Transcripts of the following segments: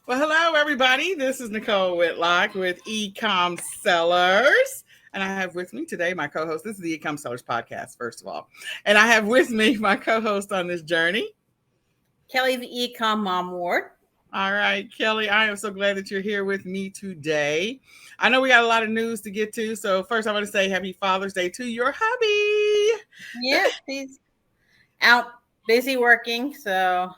Well, hello, everybody. This is Nicole Whitlock with eCom Sellers. And I have with me today my co host. This is the eCom Sellers podcast, first of all. And I have with me my co host on this journey, Kelly, the eCom Mom Ward. All right, Kelly, I am so glad that you're here with me today. I know we got a lot of news to get to. So, first, I want to say happy Father's Day to your hubby. Yep, he's out busy working, so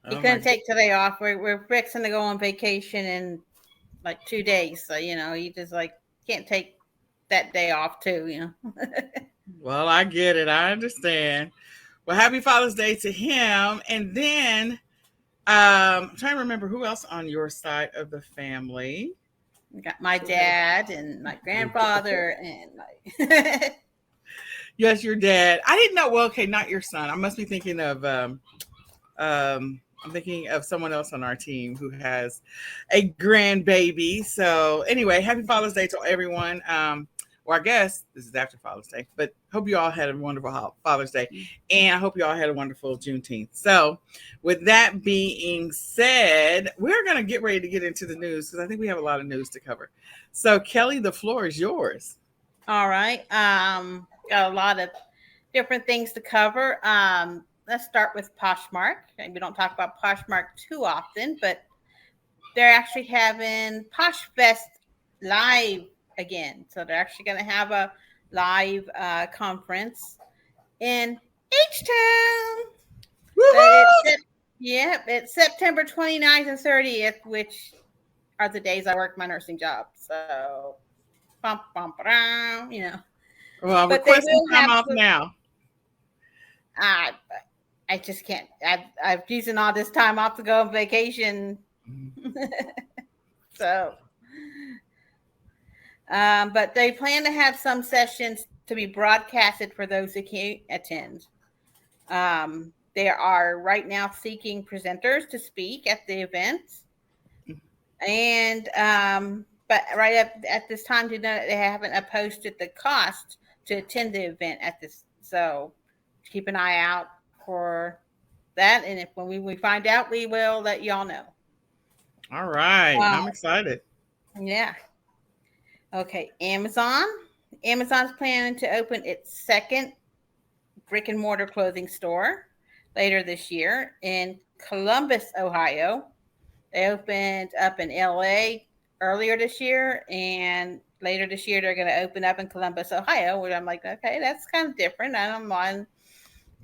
he Oh, my couldn't God. take today off. We're fixing to go on vacation in like 2 days, so he just can't take that day off too. Well, I get it. I understand. Well, happy Father's Day to him. And then I'm trying to remember who else on your side of the family. I got my dad and my grandfather and my Yes, your dad. I didn't know. Well, okay, not your son. I must be thinking of. I'm thinking of someone else on our team who has a grandbaby. So anyway, happy Father's Day to everyone. Or I guess this is after Father's Day, but hope you all had a wonderful Father's Day, and I hope you all had a wonderful Juneteenth. So, with that being said, we're going to get ready to get into the news because I think we have a lot of news to cover. So, Kelly, the floor is yours. All right. Got a lot of different things to cover. Let's start with Poshmark. We don't talk about Poshmark too often, but they're actually having Posh Fest live again. So they're actually going to have a live conference in H-Town. It's September 29th and 30th, which are the days I work my nursing job. So, Well, I'm But they requesting will time have off some, now. I just can't. I've using all this time off to go on vacation. So, but they plan to have some sessions to be broadcasted for those who can't attend. They are right now seeking presenters to speak at the event, and but right at this time, they haven't posted the cost to attend the event at this. So keep an eye out for that, and if when we find out, we will let y'all know. All right, Uh, I'm excited. yeah. Okay. Amazon. Amazon's planning to open its second brick and mortar clothing store later this year in Columbus, Ohio. They opened up in LA earlier this year, and later this year they're going to open up in Columbus, Ohio. Which I'm like, okay, that's kind of different. I don't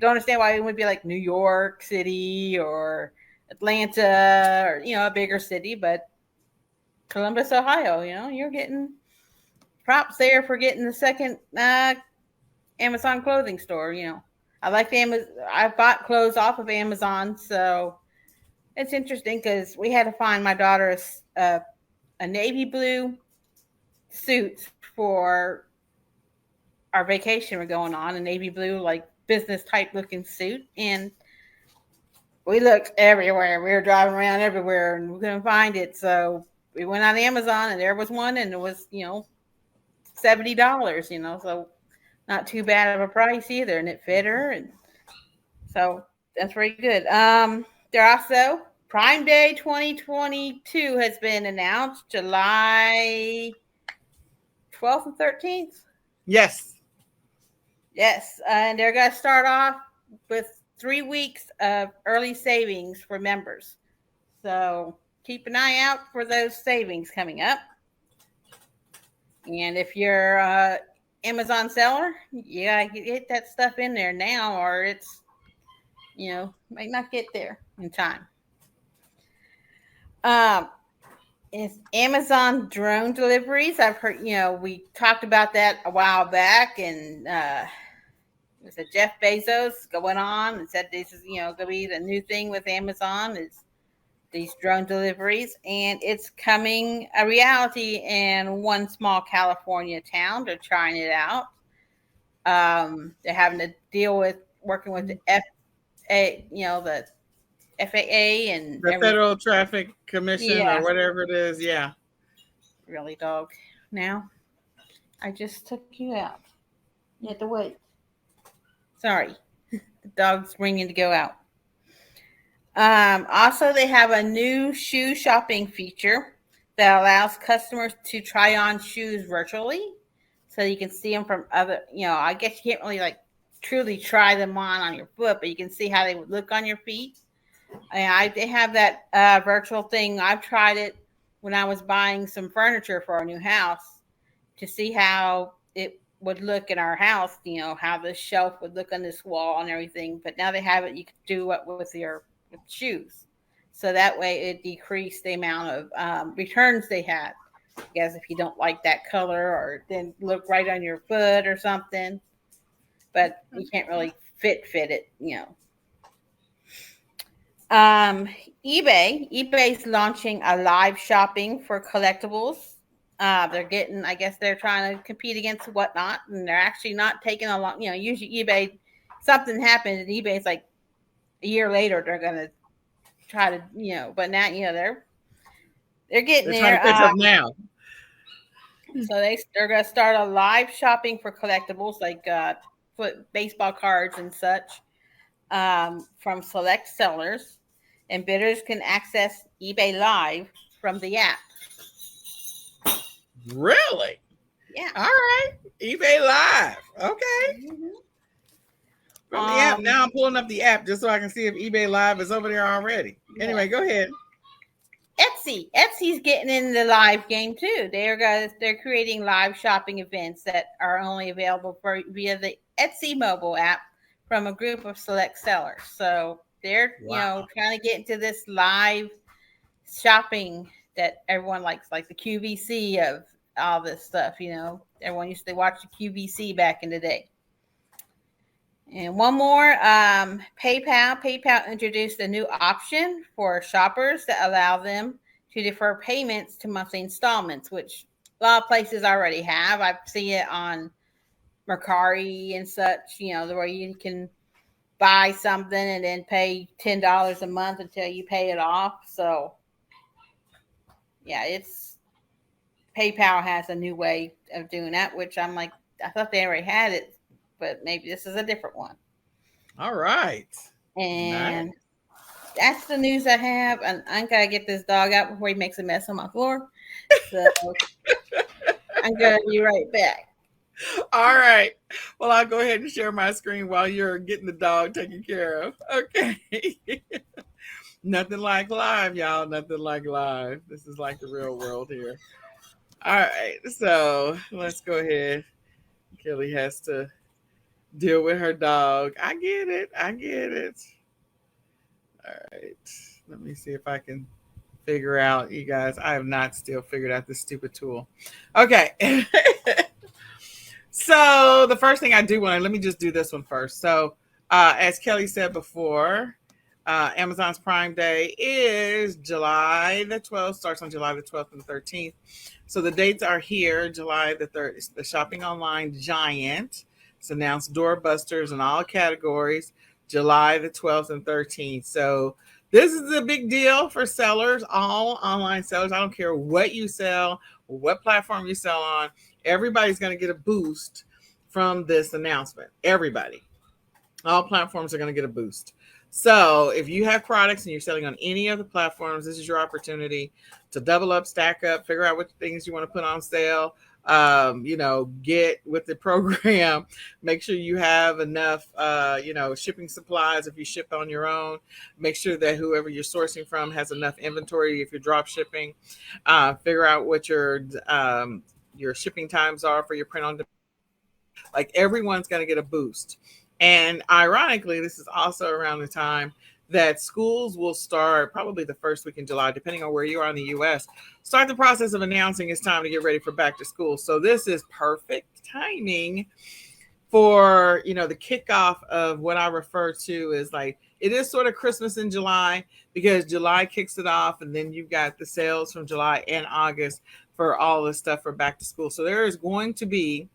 understand why it would be like New York City or Atlanta or a bigger city, but Columbus, Ohio. You're getting props there for getting the second Amazon clothing store. I like the Amazon. I bought clothes off of Amazon, so it's interesting because we had to find my daughter a navy blue suit for our vacation we're going on, a navy blue like business type looking suit, and we looked everywhere. We were driving around everywhere and we couldn't find it, so we went on Amazon and there was one, and it was $70. So not too bad of a price either, and it fit her, and so that's pretty good. They're also Prime Day 2022 has been announced, July 12th and 13th. Yes. Yes, and they're going to start off with 3 weeks of early savings for members. So keep an eye out for those savings coming up. And if you're Amazon seller, yeah, you get that stuff in there now, or it's might not get there in time. It's Amazon drone deliveries. I've heard, we talked about that a while back, and it was a Jeff Bezos going on and said this is, going to be the new thing with Amazon is these drone deliveries, and it's coming a reality in one small California town. They're trying it out. They're having to deal with working with the the FAA and The Federal Traffic Commission or Yeah, whatever it is. Yeah. really, dog. Now I just took you out. You have to wait. Sorry, the dog's ringing to go out. Also, they have a new shoe shopping feature that allows customers to try on shoes virtually, so you can see them from other. I guess you can't really like truly try them on your foot, but you can see how they would look on your feet. And they have that virtual thing. I've tried it when I was buying some furniture for our new house to see how it would look in our house. How the shelf would look on this wall and everything. But now they have it. You can do it with your shoes, so that way it decreased the amount of returns they had. I guess if you don't like that color or it didn't look right on your foot or something, but you can't really fit it. Um, eBay's launching a live shopping for collectibles. I guess they're trying to compete against Whatnot, and they're actually not taking a long. Usually eBay, something happens, and eBay's like a year later they're gonna try to, but now they're getting They're trying there. to catch up now. So they're gonna start a live shopping for collectibles like baseball cards and such from select sellers, and bidders can access eBay Live from the app. Really? Yeah. All right. eBay Live. Okay. Mm-hmm. From the app. Now I'm pulling up the app just so I can see if eBay Live is over there already. Anyway, go ahead. Etsy's getting in the live game too. They're creating live shopping events that are only available via the Etsy mobile app from a group of select sellers. So they're trying to get into this live shopping that everyone likes, like the QVC of all this stuff. Everyone used to watch the QVC back in the day. And one more, PayPal. PayPal introduced a new option for shoppers that allow them to defer payments to monthly installments, which a lot of places already have. I've seen it on Mercari and such, where you can buy something and then pay $10 a month until you pay it off. So, yeah, PayPal has a new way of doing that, which I'm like, I thought they already had it, but maybe this is a different one. All right. And that's the news I have. And I gotta get this dog out before he makes a mess on my floor. So I'm gonna be right back. All right. Well, I'll go ahead and share my screen while you're getting the dog taken care of. Okay. Nothing like live, y'all. Nothing like live. This is like the real world here. All right. So let's go ahead. Kelly has to deal with her dog. I get it. All right. Let me see if I can figure out, you guys. I have not still figured out this stupid tool. Okay. So the first thing I do let me just do this one first. So as Kelly said before, Amazon's Prime Day is July the 12th, starts on July the 12th and 13th. So the dates are here. July the 3rd, the shopping online giant. It's announced doorbusters in all categories, July the 12th and 13th. So this is a big deal for sellers, all online sellers. I don't care what you sell, what platform you sell on. Everybody's going to get a boost from this announcement. Everybody. All platforms are going to get a boost. So if you have products and you're selling on any of the platforms, this is your opportunity to double up, stack up, figure out what things you want to put on sale. Get with the program, make sure you have enough, shipping supplies. If you ship on your own, make sure that whoever you're sourcing from has enough inventory. If you're drop shipping, figure out what your shipping times are for your print on demand. Like everyone's going to get a boost. And ironically, this is also around the time that schools will start, probably the first week in July, depending on where you are in the U.S., start the process of announcing it's time to get ready for back to school. So this is perfect timing for, the kickoff of what I refer to as like, it is sort of Christmas in July because July kicks it off. And then you've got the sales from July and August for all the stuff for back to school. So there is going to be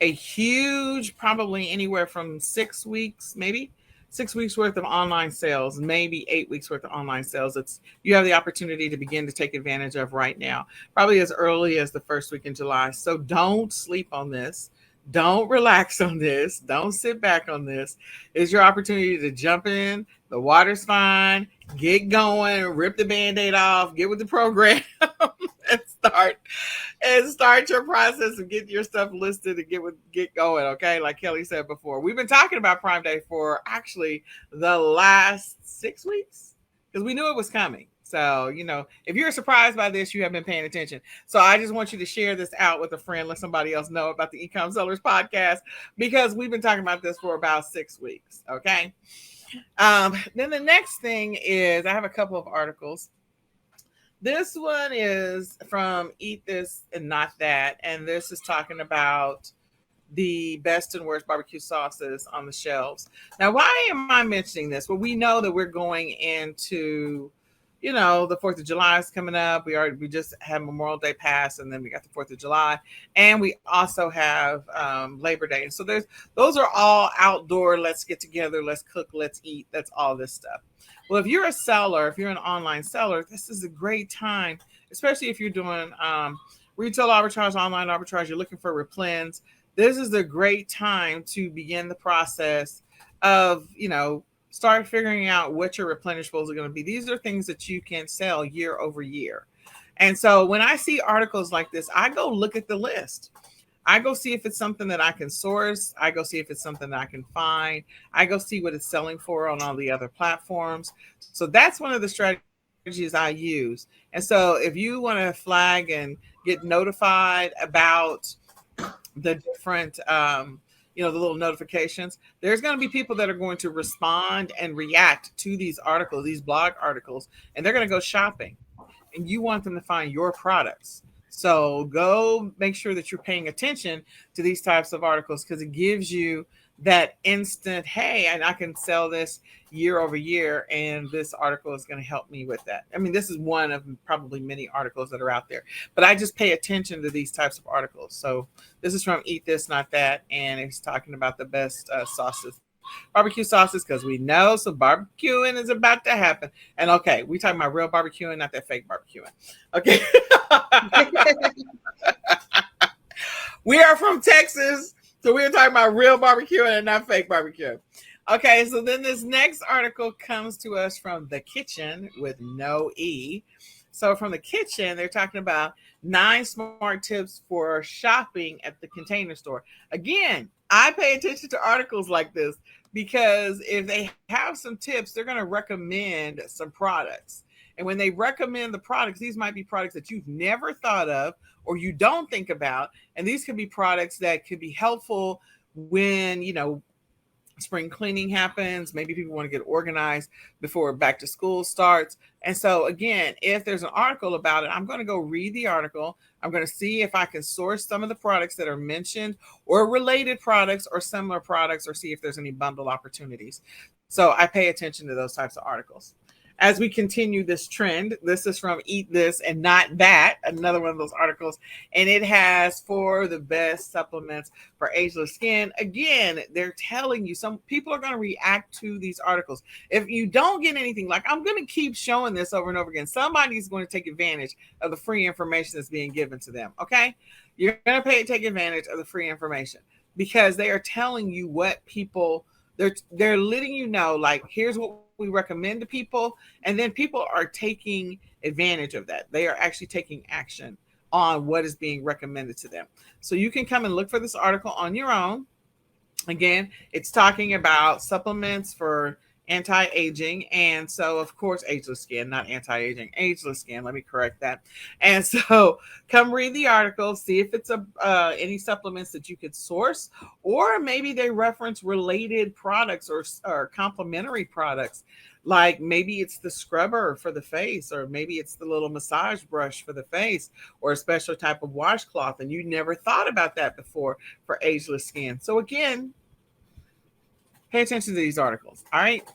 a huge, probably anywhere from 6 weeks, maybe 6 weeks worth of online sales, maybe 8 weeks worth of online sales. You have the opportunity to begin to take advantage of right now, probably as early as the first week in July. So don't sleep on this. Don't relax on this. Don't sit back on this. It's your opportunity to jump in. The water's fine. Get going. Rip the band-aid off. Get with the program and start your process of getting your stuff listed and get going. Okay, like Kelly said before, we've been talking about Prime Day for actually the last 6 weeks because we knew it was coming. So, if you're surprised by this, you have been paying attention. So I just want you to share this out with a friend, let somebody else know about the eCom Sellers podcast because we've been talking about this for about 6 weeks. Okay. Then the next thing is I have a couple of articles. This one is from Eat This and Not That. And this is talking about the best and worst barbecue sauces on the shelves. Now, why am I mentioning this? Well, we know that we're going into, the 4th of July is coming up. We just had Memorial Day pass, and then we got the 4th of July, and we also have Labor Day. So those are all outdoor. Let's get together. Let's cook. Let's eat. That's all this stuff. Well, if you're a seller, if you're an online seller, this is a great time, especially if you're doing retail arbitrage, online arbitrage. You're looking for replens. This is a great time to begin the process of, start figuring out what your replenishables are going to be. These are things that you can sell year over year. And so when I see articles like this, I go look at the list. I go see if it's something that I can source. I go see if it's something that I can find. I go see what it's selling for on all the other platforms. So that's one of the strategies I use. And so if you want to flag and get notified about the different, the little notifications, there's going to be people that are going to respond and react to these articles, these blog articles, and they're going to go shopping. And you want them to find your products. So go make sure that you're paying attention to these types of articles because it gives you that instant, hey, and I can sell this year over year, and this article is going to help me with that. I mean, this is one of probably many articles that are out there, but I just pay attention to these types of articles. So this is from Eat This, Not That, and it's talking about the best sauces, barbecue sauces, because we know some barbecuing is about to happen. And okay, we talking about real barbecuing, not that fake barbecuing. Okay. We are from Texas, so we're talking about real barbecue and not fake barbecue. Okay, so then this next article comes to us from The Kitchen with no E. So from The Kitchen, they're talking about 9 smart tips for shopping at the Container Store. Again, I pay attention to articles like this because if they have some tips, they're going to recommend some products. And when they recommend the products, these might be products that you've never thought of or you don't think about. And these could be products that could be helpful when, spring cleaning happens. Maybe people want to get organized before back to school starts. And so again, if there's an article about it, I'm going to go read the article. I'm going to see if I can source some of the products that are mentioned or related products or similar products, or see if there's any bundle opportunities. So I pay attention to those types of articles. As we continue this trend, this is from Eat This and Not That, another one of those articles, and it has 4 of the best supplements for ageless skin. Again, they're telling you some people are going to react to these articles. If you don't get anything, like I'm going to keep showing this over and over again, somebody's going to take advantage of the free information that's being given to them. Okay, you're going to take advantage of the free information because they are telling you what people. They're letting you know, like, here's what we recommend to people, and then people are taking advantage of that. They are actually taking action on what is being recommended to them. So you can come and look for this article on your own. Again, it's talking about supplements for anti-aging, and so of course ageless skin, not anti-aging, ageless skin, let me correct that. And so come read the article, see if it's any supplements that you could source, or maybe they reference related products or complementary products, like maybe it's the scrubber for the face, or maybe it's the little massage brush for the face, or a special type of washcloth, and you never thought about that before for ageless skin. So again, pay attention to these articles. All right.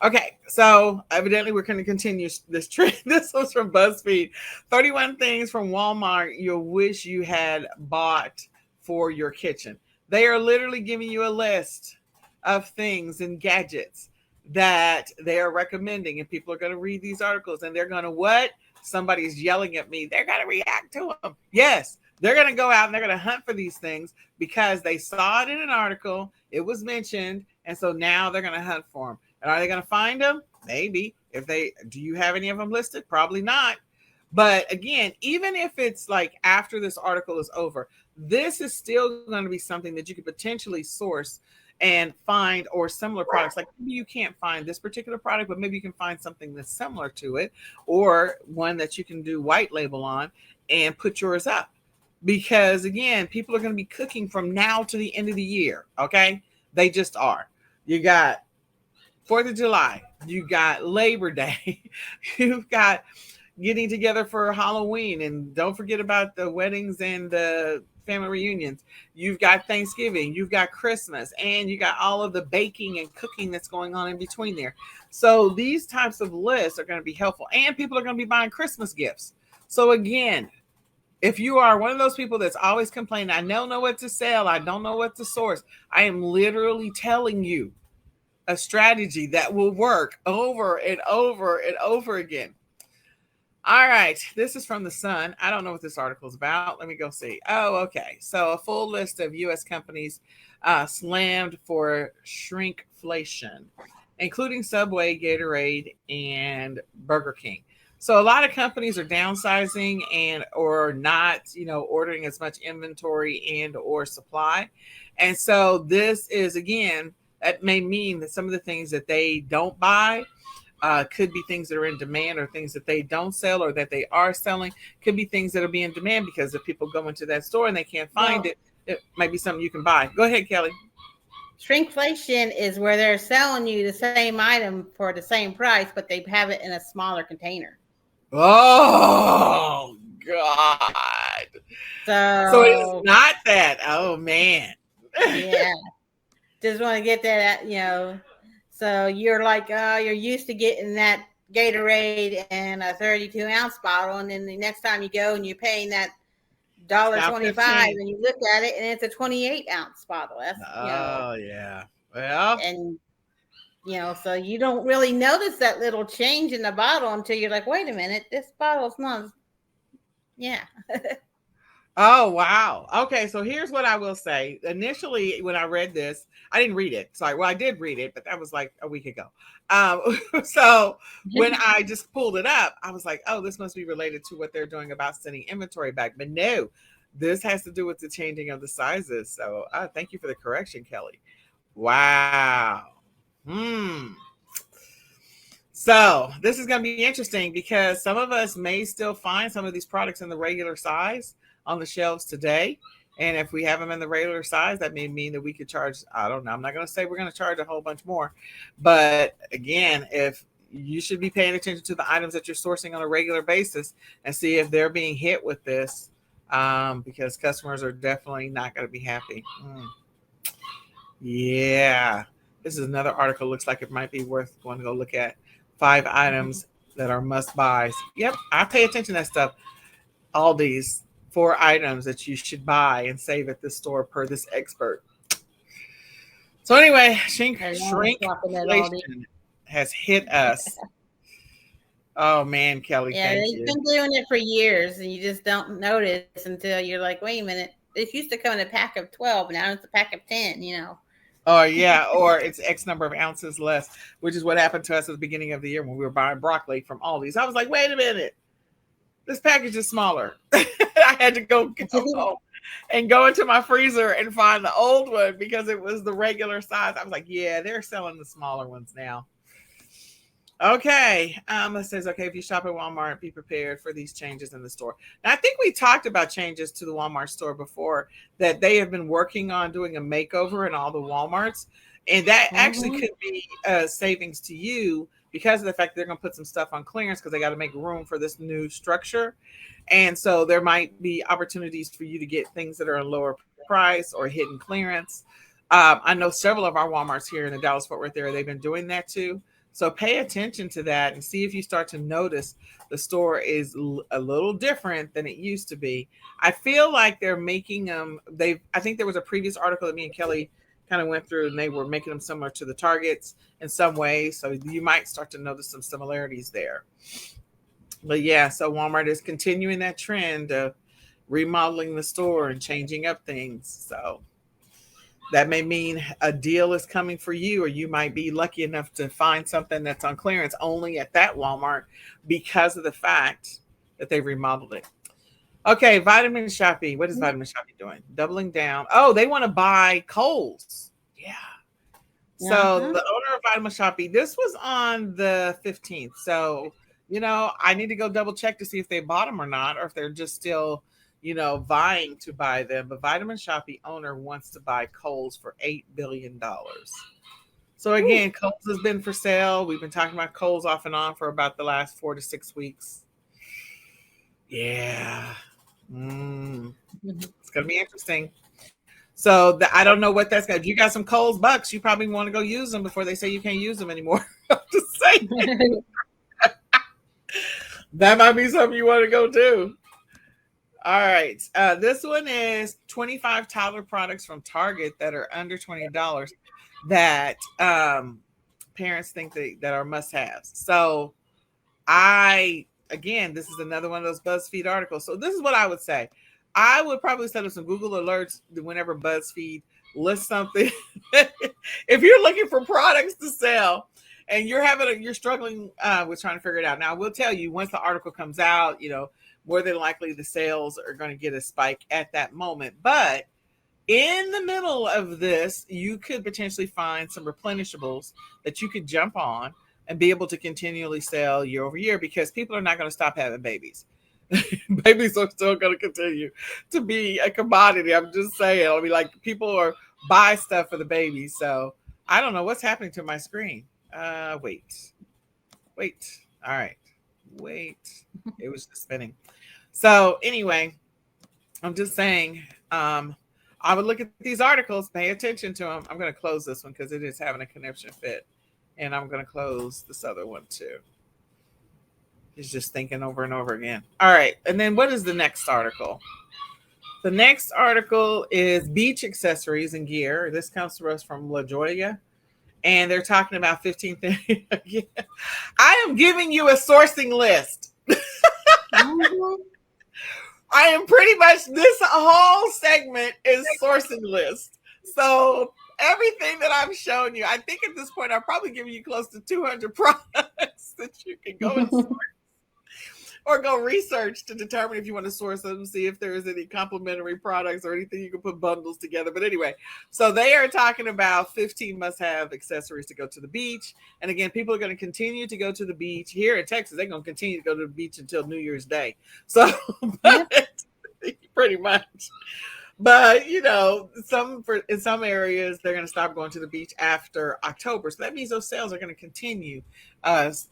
Okay. So evidently we're going to continue this trend. This was from BuzzFeed. 31 things from Walmart you'll wish you had bought for your kitchen. They are literally giving you a list of things and gadgets that they are recommending, and people are going to read these articles and they're going to what? Somebody's yelling at me. They're going to react to them. Yes. They're going to go out and they're going to hunt for these things because they saw it in an article. It was mentioned. And so now they're going to hunt for them. And are they going to find them? Maybe. Do you have any of them listed? Probably not. But again, even if it's like after this article is over, this is still going to be something that you could potentially source and find, or similar products. Like maybe you can't find this particular product, but maybe you can find something that's similar to it, or one that you can do white label on and put yours up. Because again, people are going to be cooking from now to the end of the year. Okay. They just are. You got 4th of July, you got Labor Day, you've got getting together for Halloween, and don't forget about the weddings and the family reunions. You've got Thanksgiving, you've got Christmas, and you got all of the baking and cooking that's going on in between there. So these types of lists are going to be helpful, and people are going to be buying Christmas gifts. So again, if you are one of those people that's always complaining, I don't know what to sell, I don't know what to source, I am literally telling you a strategy that will work over and over and over again. All right, this is from The Sun. I don't know what this article is about. Let me go see. Oh, okay. So a full list of U.S. companies slammed for shrinkflation, including Subway, Gatorade, and Burger King. So a lot of companies are downsizing and or not, ordering as much inventory and or supply. And so this is, again, that may mean that some of the things that they don't buy could be things that are in demand, or things that they don't sell or that they are selling. Could be things that are being in demand because if people go into that store and they can't find it, it might be something you can buy. Go ahead, Kelly. Shrinkflation is where they're selling you the same item for the same price, but they have it in a smaller container. Oh, God. So it is not that. Oh, man. Yeah. Just want to get that, So you're like, you're used to getting that Gatorade in a 32-ounce bottle, and then the next time you go and you're paying that $1.25, and you look at it and it's a 28-ounce bottle. That's yeah. Well, and so you don't really notice that little change in the bottle until you're like, wait a minute, this bottle's not. Yeah. Oh, wow. Okay, so here's what I will say. Initially, when I read this, I didn't read it. Sorry. Well, I did read it, but that was like a week ago. So when I just pulled it up, I was like, oh, this must be related to what they're doing about sending inventory back. But no, this has to do with the changing of the sizes. So thank you for the correction, Kelly. Wow. So this is going to be interesting because some of us may still find some of these products in the regular size on the shelves today. And if we have them in the regular size, that may mean that we could charge, I don't know, I'm not going to say we're going to charge a whole bunch more. But again, if you should be paying attention to the items that you're sourcing on a regular basis and see if they're being hit with this, because customers are definitely not going to be happy. Yeah. This is another article. Looks like it might be worth going to go look at. 5 items that are must buys. Yep. I pay attention to that stuff. All these 4 items that you should buy and save at this store per this expert. So anyway, shrinkflation has hit us. Oh man, Kelly, thank you. They've been doing it for years, and you just don't notice until you're like, wait a minute, it used to come in a pack of 12, now it's a pack of 10, Oh yeah, or it's X number of ounces less, which is what happened to us at the beginning of the year when we were buying broccoli from Aldi's. I was like, wait a minute, this package is smaller. I had to go home and go into my freezer and find the old one because it was the regular size. I was like, yeah, they're selling the smaller ones now. Okay. It says, okay, if you shop at Walmart, be prepared for these changes in the store. Now, I think we talked about changes to the Walmart store before, that they have been working on doing a makeover in all the Walmarts. And that actually could be savings to you because of the fact that they're going to put some stuff on clearance because they got to make room for this new structure. And so there might be opportunities for you to get things that are a lower price or hidden clearance. I know several of our Walmarts here in the Dallas-Fort Worth area, they've been doing that too. So pay attention to that and see if you start to notice the store is a little different than it used to be. I feel like they're making them, I think there was a previous article that me and Kelly kind of went through, and they were making them similar to the Targets in some ways. So you might start to notice some similarities there. But yeah, so Walmart is continuing that trend of remodeling the store and changing up things. So that may mean a deal is coming for you, or you might be lucky enough to find something that's on clearance only at that Walmart because of the fact that they remodeled it. Okay, Vitamin Shoppe. What is Vitamin Shoppe doing? Doubling down. Oh, they want to buy Kohl's. Yeah. So the owner of Vitamin Shoppe, this was on the 15th. So, I need to go double check to see if they bought them or not, or if they're just still, vying to buy them. But Vitamin Shoppe owner wants to buy Kohl's for $8 billion. So again, Kohl's has been for sale. We've been talking about Kohl's off and on for about the last 4 to 6 weeks. Yeah. It's going to be interesting. So I don't know what that's going to do. If you got some Kohl's bucks, you probably want to go use them before they say you can't use them anymore. I'm just saying. That might be something you want to go do. All right. This one is 25 toddler products from Target that are under $20 that parents think that are must-haves. So again, this is another one of those BuzzFeed articles. So this is what I would say. I would probably set up some Google alerts whenever BuzzFeed lists something. If you're looking for products to sell and you're struggling with trying to figure it out. Now, I will tell you, once the article comes out, more than likely the sales are going to get a spike at that moment. But in the middle of this, you could potentially find some replenishables that you could jump on and be able to continually sell year over year, because people are not going to stop having babies. Babies are still going to continue to be a commodity. I'm just saying. I mean, like, people are buy stuff for the babies. So I don't know what's happening to my screen. Wait. All right. Wait. It was just spinning. So anyway, I'm just saying, I would look at these articles, pay attention to them. I'm going to close this one because it is having a connection fit. And I'm going to close this other one too. He's just thinking over and over again. All right. And then what is the next article? The next article is beach accessories and gear. This comes to us from La Jolla. And they're talking about 15 things. I am giving you a sourcing list. I am pretty much, this whole segment is sourcing list. So everything that I'm showing you, I think at this point, I'm probably giving you close to 200 products that you can go and source. Or go research to determine if you want to source them, see if there is any complementary products or anything you can put bundles together. But anyway, so they are talking about 15 must-have accessories to go to the beach. And again, people are going to continue to go to the beach. Here in Texas, they're going to continue to go to the beach until New Year's Day. So pretty much. But, in some areas, they're going to stop going to the beach after October. So that means those sales are going to continue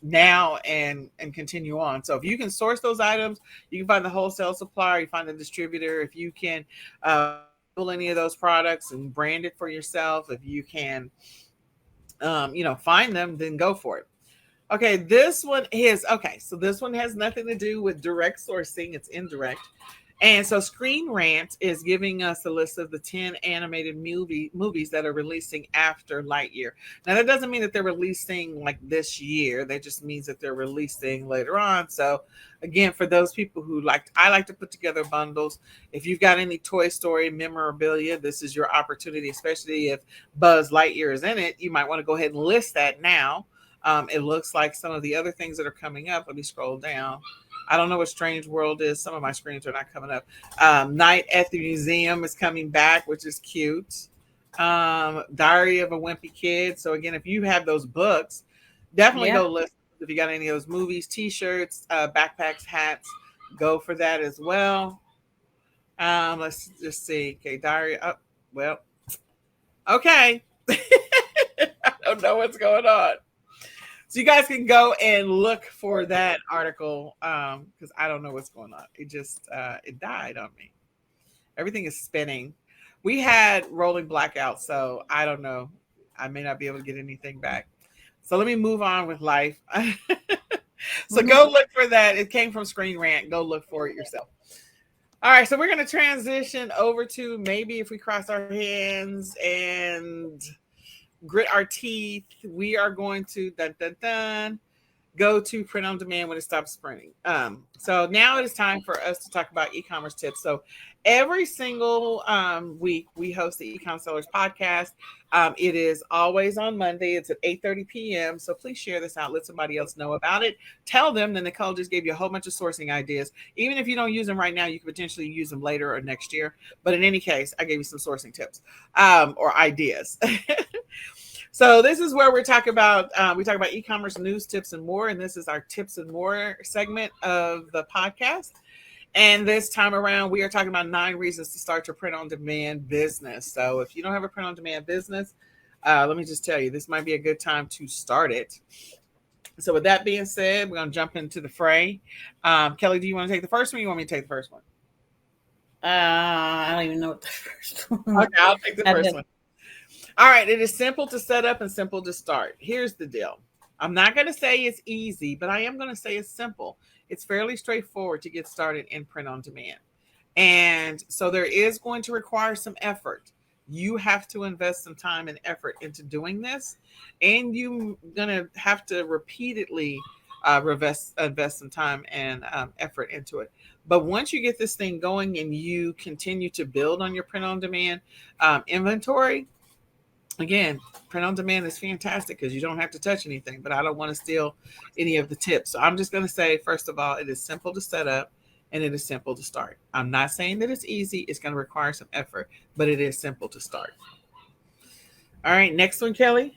now and continue on. So if you can source those items, you can find the wholesale supplier, you find the distributor. If you can pull any of those products and brand it for yourself, if you can, find them, then go for it. Okay, this one so this one has nothing to do with direct sourcing. It's indirect. And so Screen Rant is giving us a list of the 10 animated movies that are releasing after Lightyear. Now, that doesn't mean that they're releasing like this year. That just means that they're releasing later on. So again, for those people who I like to put together bundles. If you've got any Toy Story memorabilia, this is your opportunity, especially if Buzz Lightyear is in it. You might want to go ahead and list that now. It looks like some of the other things that are coming up. Let me scroll down. I don't know what Strange World is. Some of my screens are not coming up. Night at the Museum is coming back, which is cute. Diary of a Wimpy Kid. So again, if you have those books, definitely go list. If you got any of those movies, t-shirts, backpacks, hats, go for that as well. Let's just see. Okay, diary. Oh, well, okay. I don't know what's going on. So you guys can go and look for that article because I don't know what's going on. It just, it died on me. Everything is spinning. We had rolling blackout, so I don't know. I may not be able to get anything back. So let me move on with life. So go look for that. It came from Screen Rant. Go look for it yourself. All right, so we're going to transition over to maybe if we cross our hands and grit our teeth, we are going to go to print on demand when it stops printing. So now it is time for us to talk about e-commerce tips. So every single week we host the e-com sellers podcast. It is always on Monday. It's at 8:30 p.m. So please share this out. Let somebody else know about it. Tell them that Nicole just gave you a whole bunch of sourcing ideas. Even if you don't use them right now, you could potentially use them later or next year. But in any case, I gave you some sourcing tips or ideas. So this is where we talk about e-commerce news, tips, and more. And this is our tips and more segment of the podcast. And this time around, we are talking about 9 reasons to start your print on demand business. So if you don't have a print on demand business, let me just tell you, this might be a good time to start it. So with that being said, we're going to jump into the fray. Kelly, do you want to take the first one? Or you want me to take the first one? I don't even know what the first one. Okay, I'll take the first one. All right, it is simple to set up and simple to start. Here's the deal. I'm not going to say it's easy, but I am going to say it's simple. It's fairly straightforward to get started in print on demand. And so there is going to require some effort. You have to invest some time and effort into doing this, and you're going to have to repeatedly invest some time and effort into it. But once you get this thing going and you continue to build on your print on demand inventory, again, print on demand is fantastic because you don't have to touch anything, but I don't want to steal any of the tips. So I'm just going to say, first of all, it is simple to set up and it is simple to start. I'm not saying that it's easy. It's going to require some effort, but it is simple to start. All right, next one, Kelly.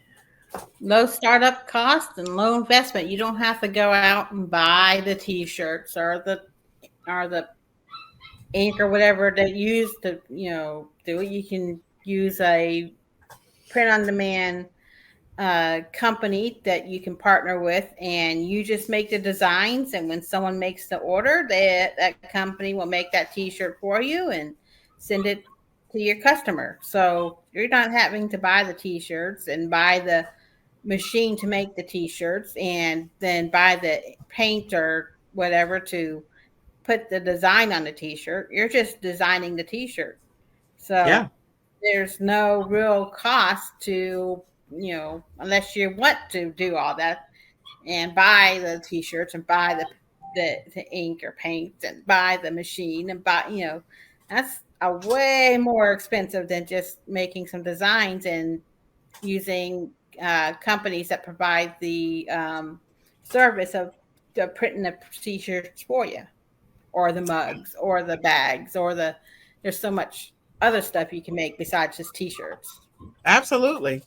Low startup cost and low investment. You don't have to go out and buy the t-shirts or the ink or whatever that you use to, do it. You can use a print on demand company that you can partner with, and you just make the designs, and when someone makes the order, that company will make that t-shirt for you and send it to your customer. So you're not having to buy the t-shirts and buy the machine to make the t-shirts and then buy the paint or whatever to put the design on the t-shirt. You're just designing the t-shirt. So there's no real cost to, unless you want to do all that and buy the t-shirts and buy the ink or paint and buy the machine and buy, that's a way more expensive than just making some designs and using companies that provide the service of printing the t-shirts for you, or the mugs, or the bags, or there's so much other stuff you can make besides just t-shirts. Absolutely.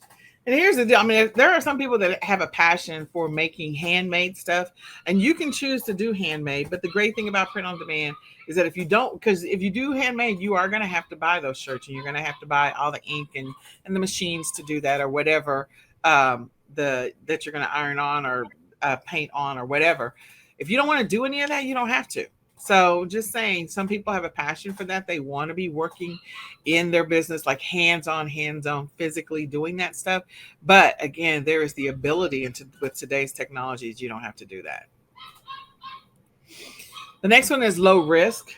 And here's the deal. I mean, there are some people that have a passion for making handmade stuff, and you can choose to do handmade. But the great thing about print on demand is that if you don't, because if you do handmade, you are going to have to buy those shirts, and you're going to have to buy all the ink and the machines to do that, or whatever that you're going to iron on or paint on or whatever. If you don't want to do any of that, you don't have to. So just saying, some people have a passion for that. They want to be working in their business, like hands-on, physically doing that stuff. But again, there is the ability with today's technologies, you don't have to do that. The next one is low risk.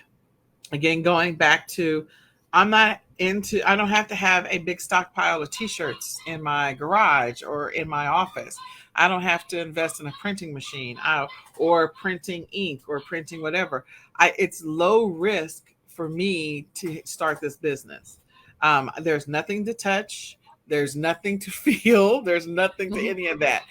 Again, going back to, I don't have to have a big stockpile of t-shirts in my garage or in my office. I don't have to invest in a printing machine or printing ink or printing whatever. It's low risk for me to start this business. There's nothing to touch. There's nothing to feel. There's nothing to any of that.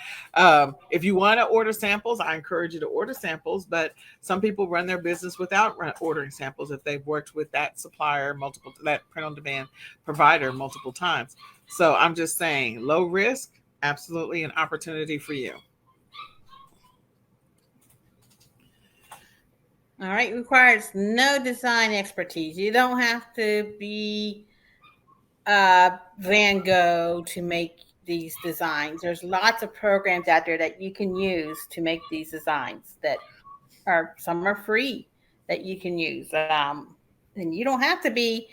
If you want to order samples, I encourage you to order samples, but some people run their business without ordering samples if they've worked with that supplier, that print on demand provider multiple times. So I'm just saying, low risk, absolutely an opportunity for you. All right, requires no design expertise. You don't have to be Van Gogh to make these designs. There's lots of programs out there that you can use to make these designs some are free that you can use. And you don't have to be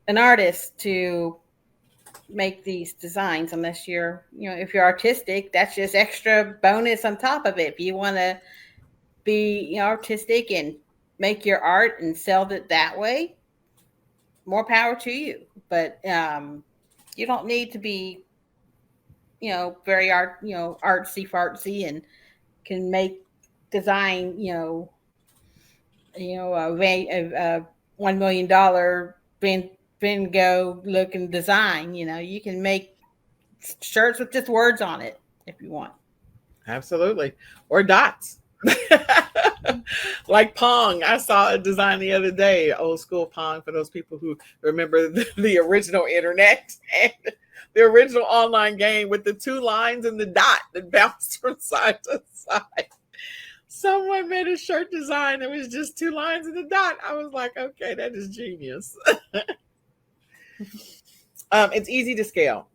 an artist to make these designs unless if you're artistic. That's just extra bonus on top of it. If you want to be artistic and make your art and sell it that way, more power to you. But you don't need to be very artsy fartsy and can design, a $1 million bingo looking design. You can make shirts with just words on it if you want. Absolutely. Or dots. Like Pong. I saw a design the other day, old school Pong, for those people who remember the original internet and the original online game with the 2 lines and the dot that bounced from side to side. Someone made a shirt design that was just 2 lines and a dot. I was like, okay, that is genius. It's easy to scale.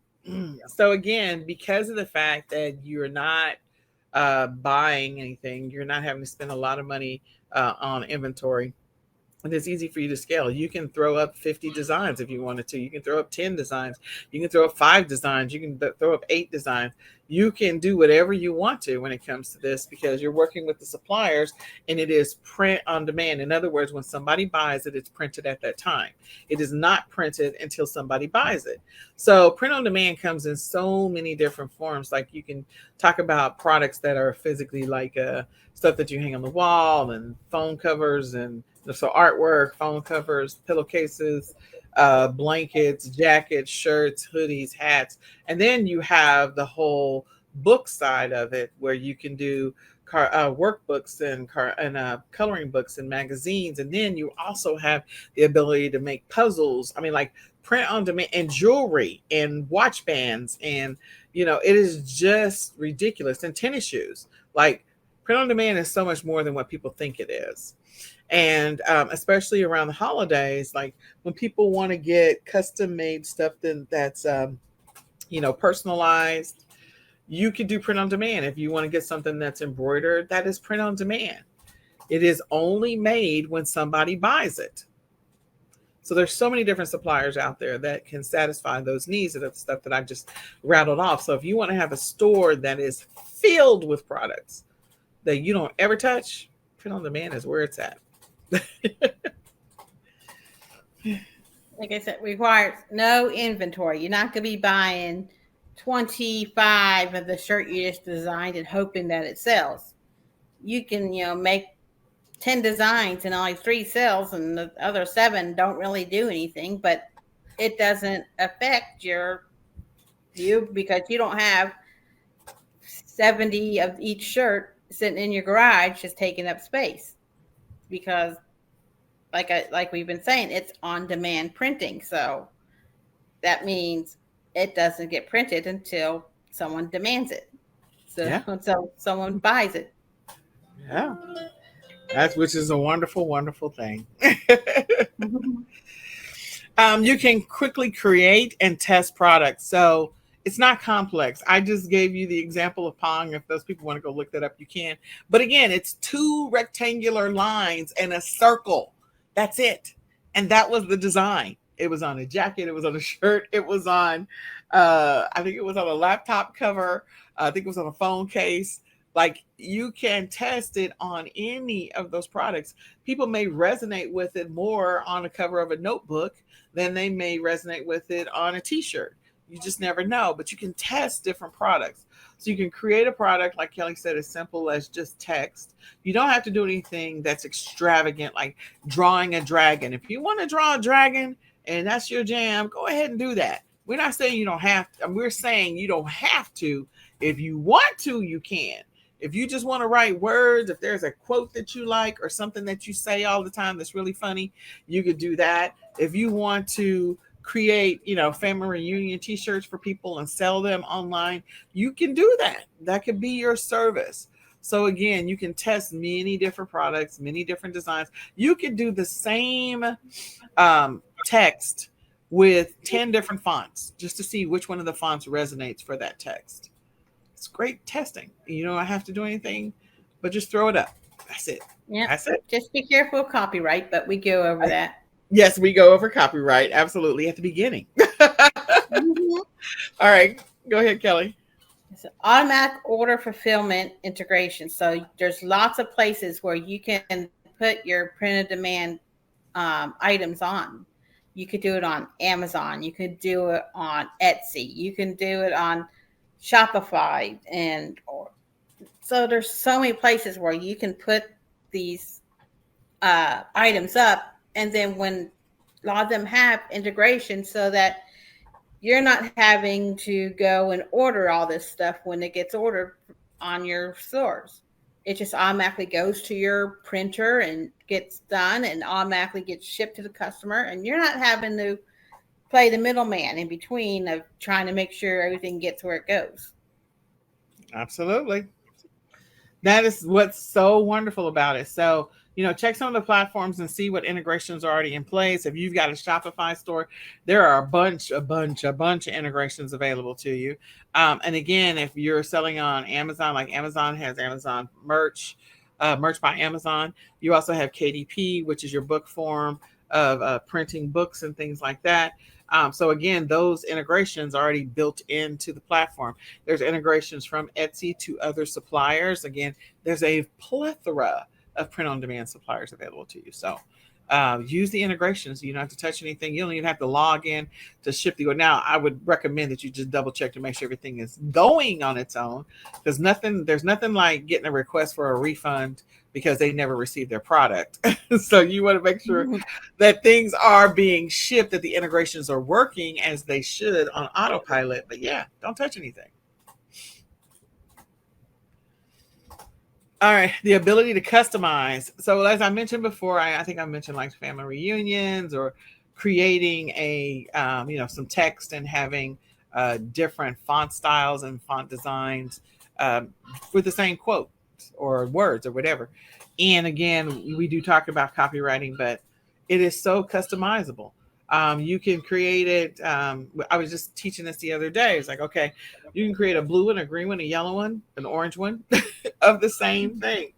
So again, because of the fact that you're not buying anything, you're not having to spend a lot of money on inventory. And it's easy for you to scale. You can throw up 50 designs if you wanted to. You can throw up 10 designs. You can throw up 5 designs. You can throw up 8 designs. You can do whatever you want to when it comes to this, because you're working with the suppliers and it is print on demand. In other words, when somebody buys it, it's printed at that time. It is not printed until somebody buys it. So print on demand comes in so many different forms. Like you can talk about products that are physically like stuff that you hang on the wall, and phone covers, and so artwork, phone covers, pillowcases, blankets, jackets, shirts, hoodies, hats. And then you have the whole book side of it, where you can do workbooks and coloring books and magazines. And then you also have the ability to make puzzles. I mean, like print on demand, and jewelry and watch bands. And, it is just ridiculous. And tennis shoes. Like print on demand is so much more than what people think it is. And especially around the holidays, like when people want to get custom made stuff that's personalized, you could do print on demand. If you want to get something that's embroidered, that is print on demand. It is only made when somebody buys it. So there's so many different suppliers out there that can satisfy those needs of the stuff that I just rattled off. So if you want to have a store that is filled with products that you don't ever touch, print on demand is where it's at. Like I said, requires no inventory. You're not going to be buying 25 of the shirt you just designed and hoping that it sells. You can, make 10 designs and only 3 sells, and the other 7 don't really do anything, but it doesn't affect you because you don't have 70 of each shirt sitting in your garage just taking up space. Because like we've been saying, it's on demand printing. So that means it doesn't get printed until someone demands it. So until someone buys it. Yeah. Which is a wonderful, wonderful thing. You can quickly create and test products. So it's not complex. I just gave you the example of Pong. If those people want to go look that up, you can. But again, it's 2 rectangular lines and a circle. That's it. And that was the design. It was on a jacket. It was on a shirt. It was on, I think it was on a laptop cover. I think it was on a phone case. Like you can test it on any of those products. People may resonate with it more on a cover of a notebook than they may resonate with it on a t-shirt. You just never know, but you can test different products. So you can create a product, like Kelly said, as simple as just text. You don't have to do anything that's extravagant, like drawing a dragon. If you want to draw a dragon and that's your jam, go ahead and do that. We're not saying you don't have to. We're saying you don't have to. If you want to, you can. If you just want to write words, if there's a quote that you like or something that you say all the time that's really funny, you could do that. If you want to create, family reunion t-shirts for people and sell them online, you can do that. That could be your service. So again, you can test many different products, many different designs. You could do the same text with 10 different fonts just to see which one of the fonts resonates for that text. It's great testing. You don't have to do anything, but just throw it up. That's it. Yeah. That's it. Just be careful of copyright, but we go over that. Yes, we go over copyright. Absolutely. At the beginning. All right. Go ahead, Kelly. It's automatic order fulfillment integration. So there's lots of places where you can put your print on demand items on. You could do it on Amazon. You could do it on Etsy. You can do it on Shopify, and So there's so many places where you can put these items up, and then when a lot of them have integration, so that you're not having to go and order all this stuff when it gets ordered on your stores. It just automatically goes to your printer and gets done and automatically gets shipped to the customer, and you're not having to play the middleman in between of trying to make sure everything gets where it goes. Absolutely. That is what's so wonderful about it. So, check some of the platforms and see what integrations are already in place. If you've got a Shopify store, there are a bunch of integrations available to you. And again, if you're selling on Amazon, like Amazon has Amazon merch, merch by Amazon. You also have KDP, which is your book form of printing books and things like that. So again, those integrations are already built into the platform. There's integrations from Etsy to other suppliers. Again, there's a plethora of print-on-demand suppliers available to you. So use the integrations. You don't have to touch anything. You don't even have to log in to ship the order. Now, I would recommend that you just double check to make sure everything is going on its own, because there's nothing like getting a request for a refund because they never received their product. So you want to make sure that things are being shipped, that the integrations are working as they should on autopilot. But yeah, don't touch anything. All right, the ability to customize. So as I mentioned before, I think I mentioned like family reunions or creating a some text and having different font styles and font designs with the same quote or words or whatever. And again, we do talk about copywriting, but it is so customizable. You can create it. I was just teaching this the other day. It's like, okay, you can create a blue one, a green one, a yellow one, an orange one of the same thing.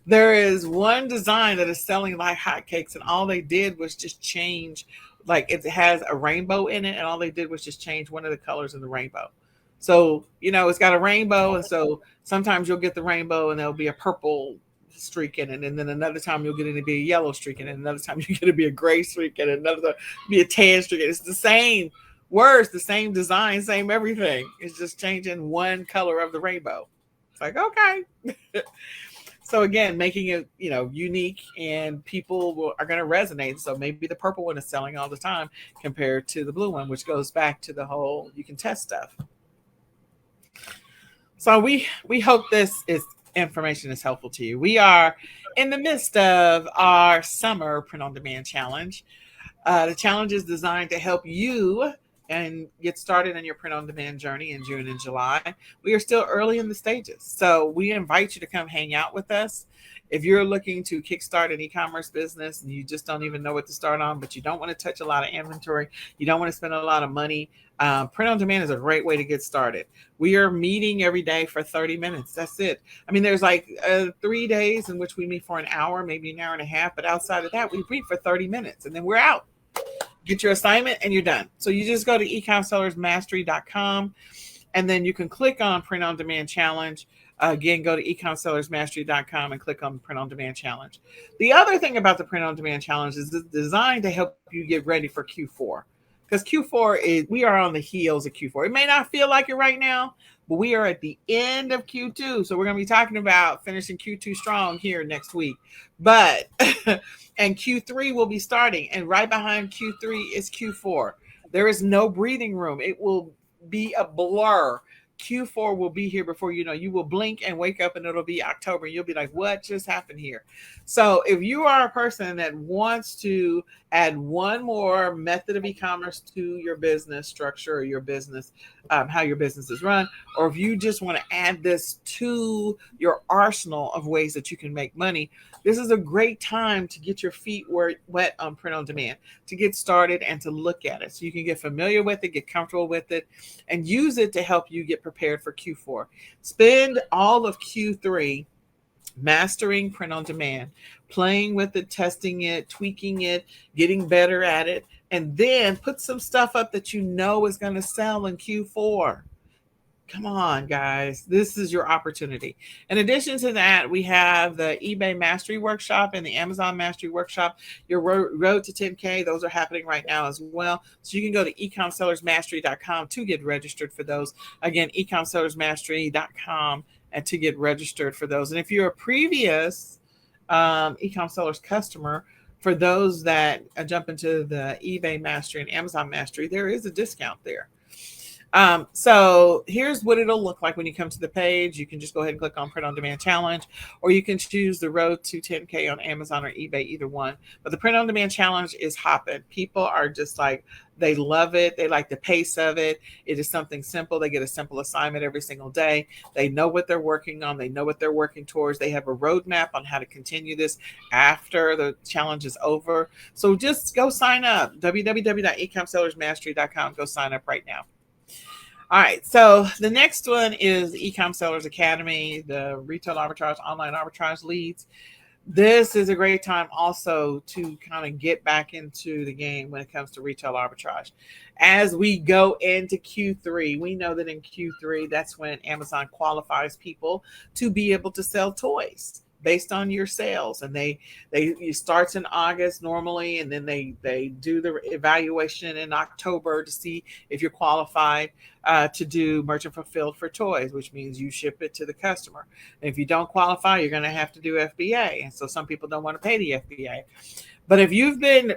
There is one design that is selling like hotcakes, and all they did was just change, like it has a rainbow in it, and all they did was just change one of the colors in the rainbow. So, it's got a rainbow, and so sometimes you'll get the rainbow and there'll be a purple streak in it, and then another time you'll get it to be a yellow streak in it, another time you get it to be a gray streak in it, another time be a tan streak. It's the same words, the same design, same everything. It's just changing one color of the rainbow. It's like, okay. So again, making it, unique, and people are going to resonate. So maybe the purple one is selling all the time compared to the blue one, which goes back to the whole, you can test stuff. So we hope this information is helpful to you. We are in the midst of our summer print-on-demand challenge. The challenge is designed to help you and get started on your print-on-demand journey in June and July. We are still early in the stages, so we invite you to come hang out with us. If you're looking to kickstart an e-commerce business and you just don't even know what to start on, but you don't want to touch a lot of inventory, you don't want to spend a lot of money, print-on-demand is a great way to get started. We are meeting every day for 30 minutes. That's it. I mean, there's like 3 days in which we meet for an hour, maybe an hour and a half, but outside of that, we meet for 30 minutes and then we're out. Get your assignment and you're done. So you just go to ecomsellersmastery.com and then you can click on Print on Demand Challenge. Again, go to ecomsellersmastery.com and click on Print on Demand Challenge. The other thing about the Print on Demand Challenge is it's designed to help you get ready for Q4. Because we are on the heels of Q4. It may not feel like it right now, but we are at the end of Q2. So we're going to be talking about finishing Q2 strong here next week. But, and Q3 will be starting. And right behind Q3 is Q4. There is no breathing room. It will be a blur. Q4 will be here before you know. You will blink and wake up and it'll be October. And you'll be like, what just happened here? So if you are a person that wants to add one more method of e-commerce to your business structure or your business, how your business is run, or if you just want to add this to your arsenal of ways that you can make money, this is a great time to get your feet wet on print on demand, to get started and to look at it so you can get familiar with it, get comfortable with it, and use it to help you get prepared for Q4. Spend all of Q3 mastering print on demand, playing with it, testing it, tweaking it, getting better at it, and then put some stuff up that you know is going to sell in Q4. Come on, guys. This is your opportunity. In addition to that, we have the eBay Mastery Workshop and the Amazon Mastery Workshop. Your road to 10K, those are happening right now as well. So you can go to ecomsellersmastery.com to get registered for those. Again, ecomsellersmastery.com and to get registered for those. And if you're a previous eCom Sellers customer, for those that jump into the eBay Mastery and Amazon Mastery, there is a discount there. So here's what it'll look like when you come to the page. You can just go ahead and click on Print on Demand Challenge, or you can choose the Road to 10K on Amazon or eBay, either one. But the Print on Demand Challenge is hopping. People are just like, they love it. They like the pace of it. It is something simple. They get a simple assignment every single day. They know what they're working on. They know what they're working towards. They have a roadmap on how to continue this after the challenge is over. So just go sign up. www.ecomsellersmastery.com. Go sign up right now. All right, so the next one is eCom Sellers Academy, the retail arbitrage, online arbitrage leads. This is a great time also to kind of get back into the game when it comes to retail arbitrage. As we go into Q3, we know that in Q3, that's when Amazon qualifies people to be able to sell toys based on your sales. And it starts in August normally, and then they do the evaluation in October to see if you're qualified to do merchant fulfilled for toys, which means you ship it to the customer. And if you don't qualify, you're going to have to do FBA. And so some people don't want to pay the FBA. But if you've been,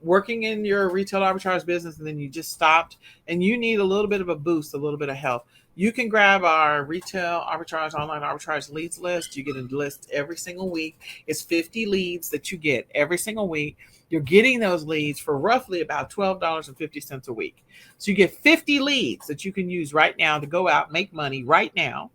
working in your retail arbitrage business and then you just stopped and you need a little bit of a boost, a little bit of help, you can grab our retail arbitrage, online arbitrage leads list. You get a list every single week. It's 50 leads that you get every single week. You're getting those leads for roughly about $12.50 a week. So you get 50 leads that you can use right now to go out, make money right now.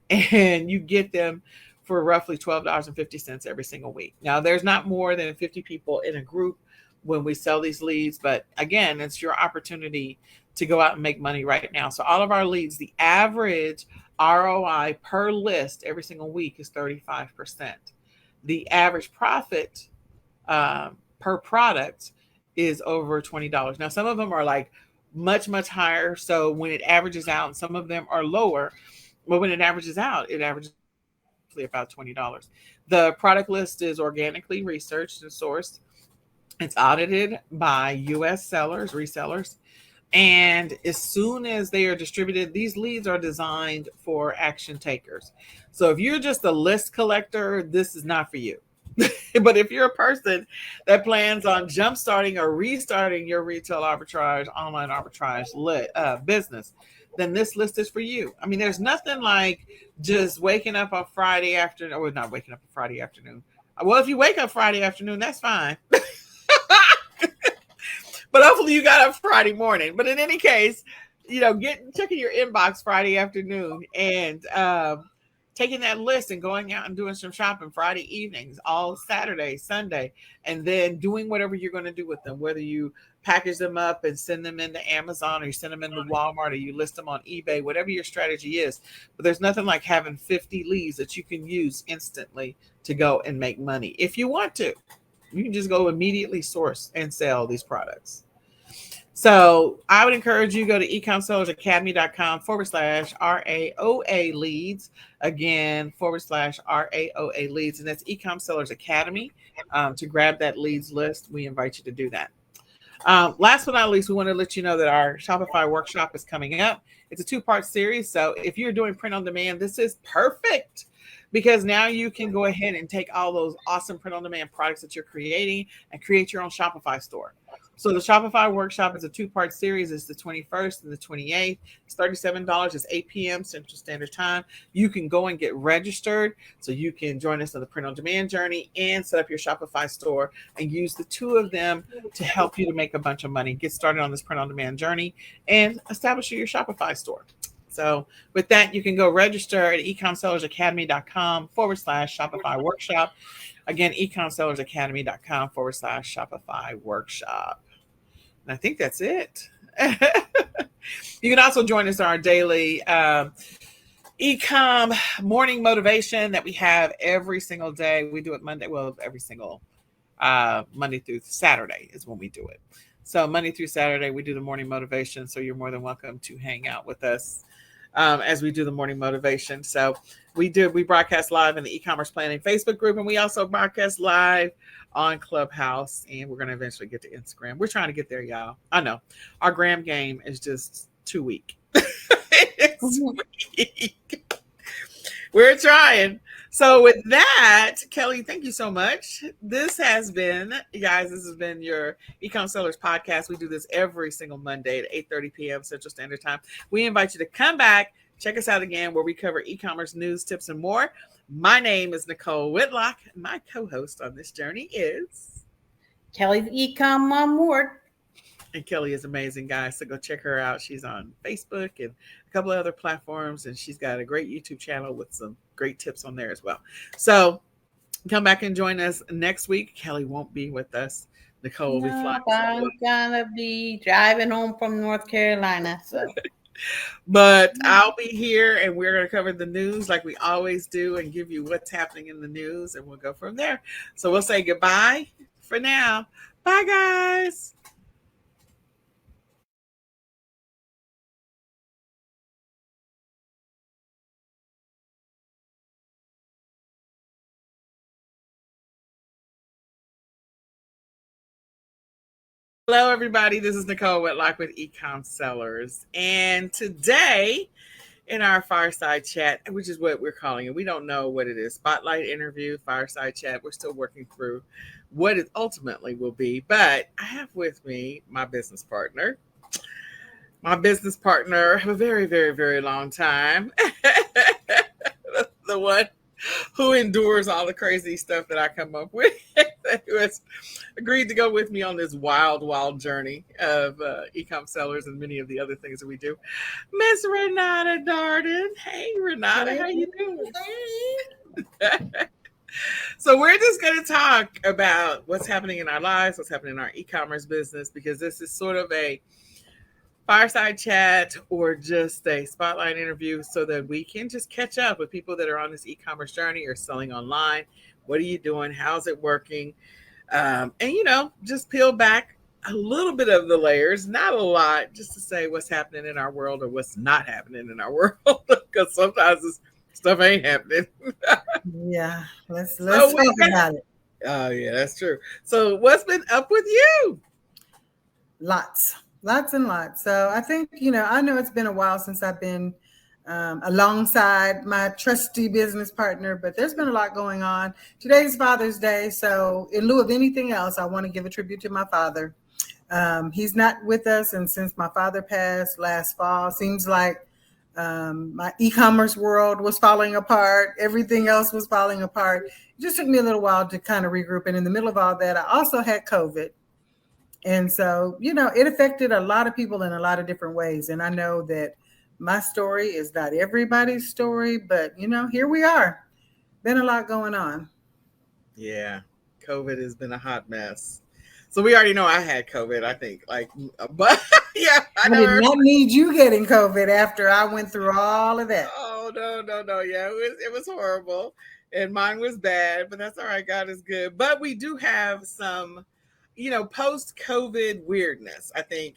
And you get them for roughly $12.50 every single week. Now, there's not more than 50 people in a group when we sell these leads. But again, it's your opportunity to go out and make money right now. So all of our leads, the average ROI per list every single week is 35%. The average profit per product is over $20. Now, some of them are like much, much higher. So when it averages out, and some of them are lower, but when it averages out, it averages about $20. The product list is organically researched and sourced. It's audited by US sellers, resellers. And as soon as they are distributed, these leads are designed for action takers. So if you're just a list collector, this is not for you. But if you're a person that plans on jumpstarting or restarting your retail arbitrage, online arbitrage business, then this list is for you. I mean, there's nothing like just waking up on Friday afternoon, or not waking up on Friday afternoon. Well, if you wake up Friday afternoon, that's fine. But hopefully you got up Friday morning. But in any case, checking your inbox Friday afternoon and taking that list and going out and doing some shopping Friday evenings, all Saturday, Sunday, and then doing whatever you're going to do with them, whether you package them up and send them into Amazon, or you send them into Walmart, or you list them on eBay, whatever your strategy is. But there's nothing like having 50 leads that you can use instantly to go and make money. If you want to, you can just go immediately source and sell these products. So I would encourage you to go to ecomsellersacademy.com/RAOA leads. Again, /RAOA leads. And that's eCom Sellers Academy. To grab that leads list, we invite you to do that. Last but not least, we want to let you know that our Shopify Workshop is coming up. It's a 2-part series. So if you're doing print on demand, this is perfect, because now you can go ahead and take all those awesome print on demand products that you're creating and create your own Shopify store. So the Shopify Workshop is a 2-part series. It's the 21st and the 28th. It's $37. It's 8 p.m. Central Standard Time. You can go and get registered so you can join us on the print on demand journey and set up your Shopify store and use the two of them to help you to make a bunch of money. Get started on this print on demand journey and establish your Shopify store. So with that, you can go register at ecomsellersacademy.com/Shopify Workshop. Again, ecomsellersacademy.com /Shopify Workshop. And I think that's it. You can also join us on our daily eCom morning motivation that we have every single day. We do it Monday. Well, every single Monday through Saturday is when we do it. So Monday through Saturday, we do the morning motivation. So you're more than welcome to hang out with us as we do the morning motivation. So we broadcast live in the e-commerce planning Facebook group, and we also broadcast live on Clubhouse, and we're going to eventually get to Instagram. We're trying to get there, y'all. I know our gram game is just too weak. It's weak. We're trying. So with that, Kelly, thank you so much. This has been, you guys, this has been your Ecom Sellers podcast. We do this every single Monday at 8:30 p.m. Central Standard Time. We invite you to come back, check us out again, where we cover e-commerce news, tips, and more. My name is Nicole Whitlock. My co-host on this journey is Kelly's eCom Mom Ward. And Kelly is amazing, guys. So go check her out. She's on Facebook and a couple of other platforms, and she's got a great YouTube channel with some great tips on there as well. So come back and join us next week. Kelly won't be with us. Nicole will be flying. I'm gonna be driving home from North Carolina. So. But I'll be here, and we're going to cover the news like we always do and give you what's happening in the news, and we'll go from there. So we'll say goodbye for now. Bye, guys. Hello, everybody. This is Nicole Whitlock with eCom Sellers. And today in our fireside chat, which is what we're calling it, we don't know what it is, spotlight interview, fireside chat. We're still working through what it ultimately will be. But I have with me my business partner of a very, very, very long time. The one who endures all the crazy stuff that I come up with, who has agreed to go with me on this wild, wild journey of e-com sellers and many of the other things that we do. Miss Renata Darden. Hey, Renata, how you doing? So we're just going to talk about what's happening in our lives, what's happening in our e-commerce business, because this is sort of a fireside chat or just a spotlight interview so that we can just catch up with people that are on this e-commerce journey or selling online. What are you doing? How's it working? And, just peel back a little bit of the layers, not a lot, just to say what's happening in our world or what's not happening in our world, because sometimes this stuff ain't happening. Yeah, let's talk about it. Oh, yeah, that's true. So what's been up with you? Lots and lots. So I think, I know it's been a while since I've been alongside my trusty business partner, but there's been a lot going on. Today's Father's Day. So in lieu of anything else, I want to give a tribute to my father. He's not with us. And since my father passed last fall, seems like my e-commerce world was falling apart. Everything else was falling apart. It just took me a little while to kind of regroup. And in the middle of all that, I also had COVID. And so, it affected a lot of people in a lot of different ways. And I know that my story is not everybody's story, but, here we are. Been a lot going on. Yeah, COVID has been a hot mess. So we already know I had COVID, I think. But yeah, I did not need you getting COVID after I went through all of that. Oh, no. Yeah, it was horrible. And mine was bad, but that's all right. God is good. But we do have some post-COVID weirdness. I think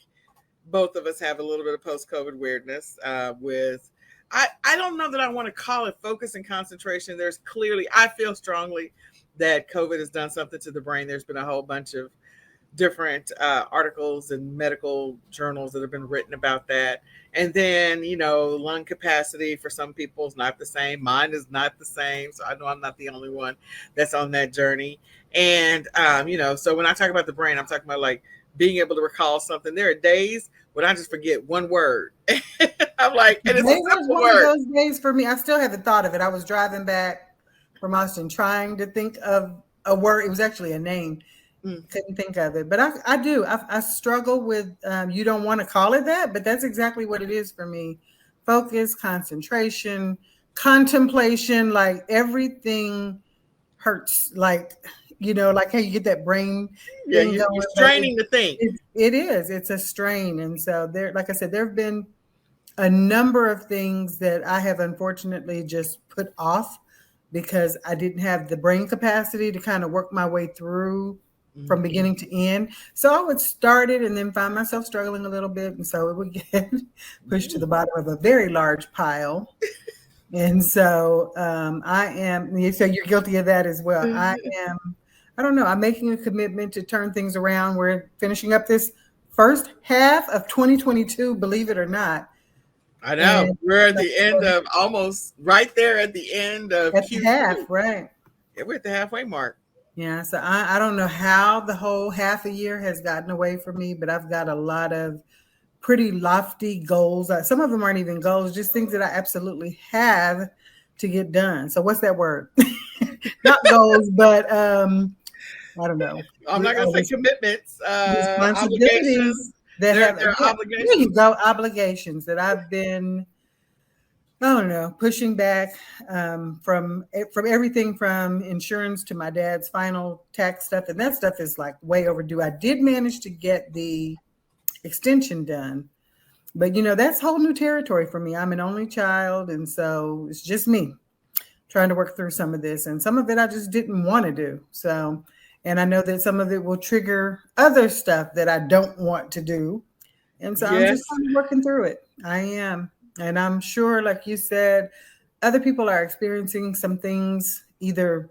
both of us have a little bit of post-COVID weirdness with, I don't know that I want to call it focus and concentration. There's clearly, I feel strongly that COVID has done something to the brain. There's been a whole bunch of different articles and medical journals that have been written about that. And then, lung capacity for some people is not the same. Mine is not the same. So I know I'm not the only one that's on that journey. And, so when I talk about the brain, I'm talking about like being able to recall something. There are days when I just forget one word. I'm like, and it's a simple word. Those days for me, I still haven't thought of it. I was driving back from Austin trying to think of a word. It was actually a name. Couldn't think of it, but I do. I struggle with, you don't want to call it that, but that's exactly what it is for me. Focus, concentration, contemplation, like everything hurts. Like how you get that brain. Yeah, you're straining to think. It is. It's a strain. And so like I said, there have been a number of things that I have unfortunately just put off because I didn't have the brain capacity to kind of work my way through from beginning to end. So I would start it and then find myself struggling a little bit. And so it would get pushed to the bottom of a very large pile. And so so you're guilty of that as well. I'm making a commitment to turn things around. We're finishing up this first half of 2022, believe it or not. I know. And We're at the end of almost right there at the end of at the Q2. half, right? Yeah, we're at the halfway mark. Yeah, so I don't know how the whole half a year has gotten away from me, but I've got a lot of pretty lofty goals. Some of them aren't even goals, just things that I absolutely have to get done. So what's that word? Not goals, but I don't know. I'm not going to say commitments, Responsibilities obligations. that They're have obligations. there you go, obligations that I've been, I don't know, pushing back from everything from insurance to my dad's final tax stuff, and that stuff is like way overdue. I did manage to get the extension done, but that's whole new territory for me. I'm an only child, and so it's just me trying to work through some of this, and some of it I just didn't want to do. So, and I know that some of it will trigger other stuff that I don't want to do, and so I'm just kind of working through it. I am. And I'm sure, like you said, other people are experiencing some things either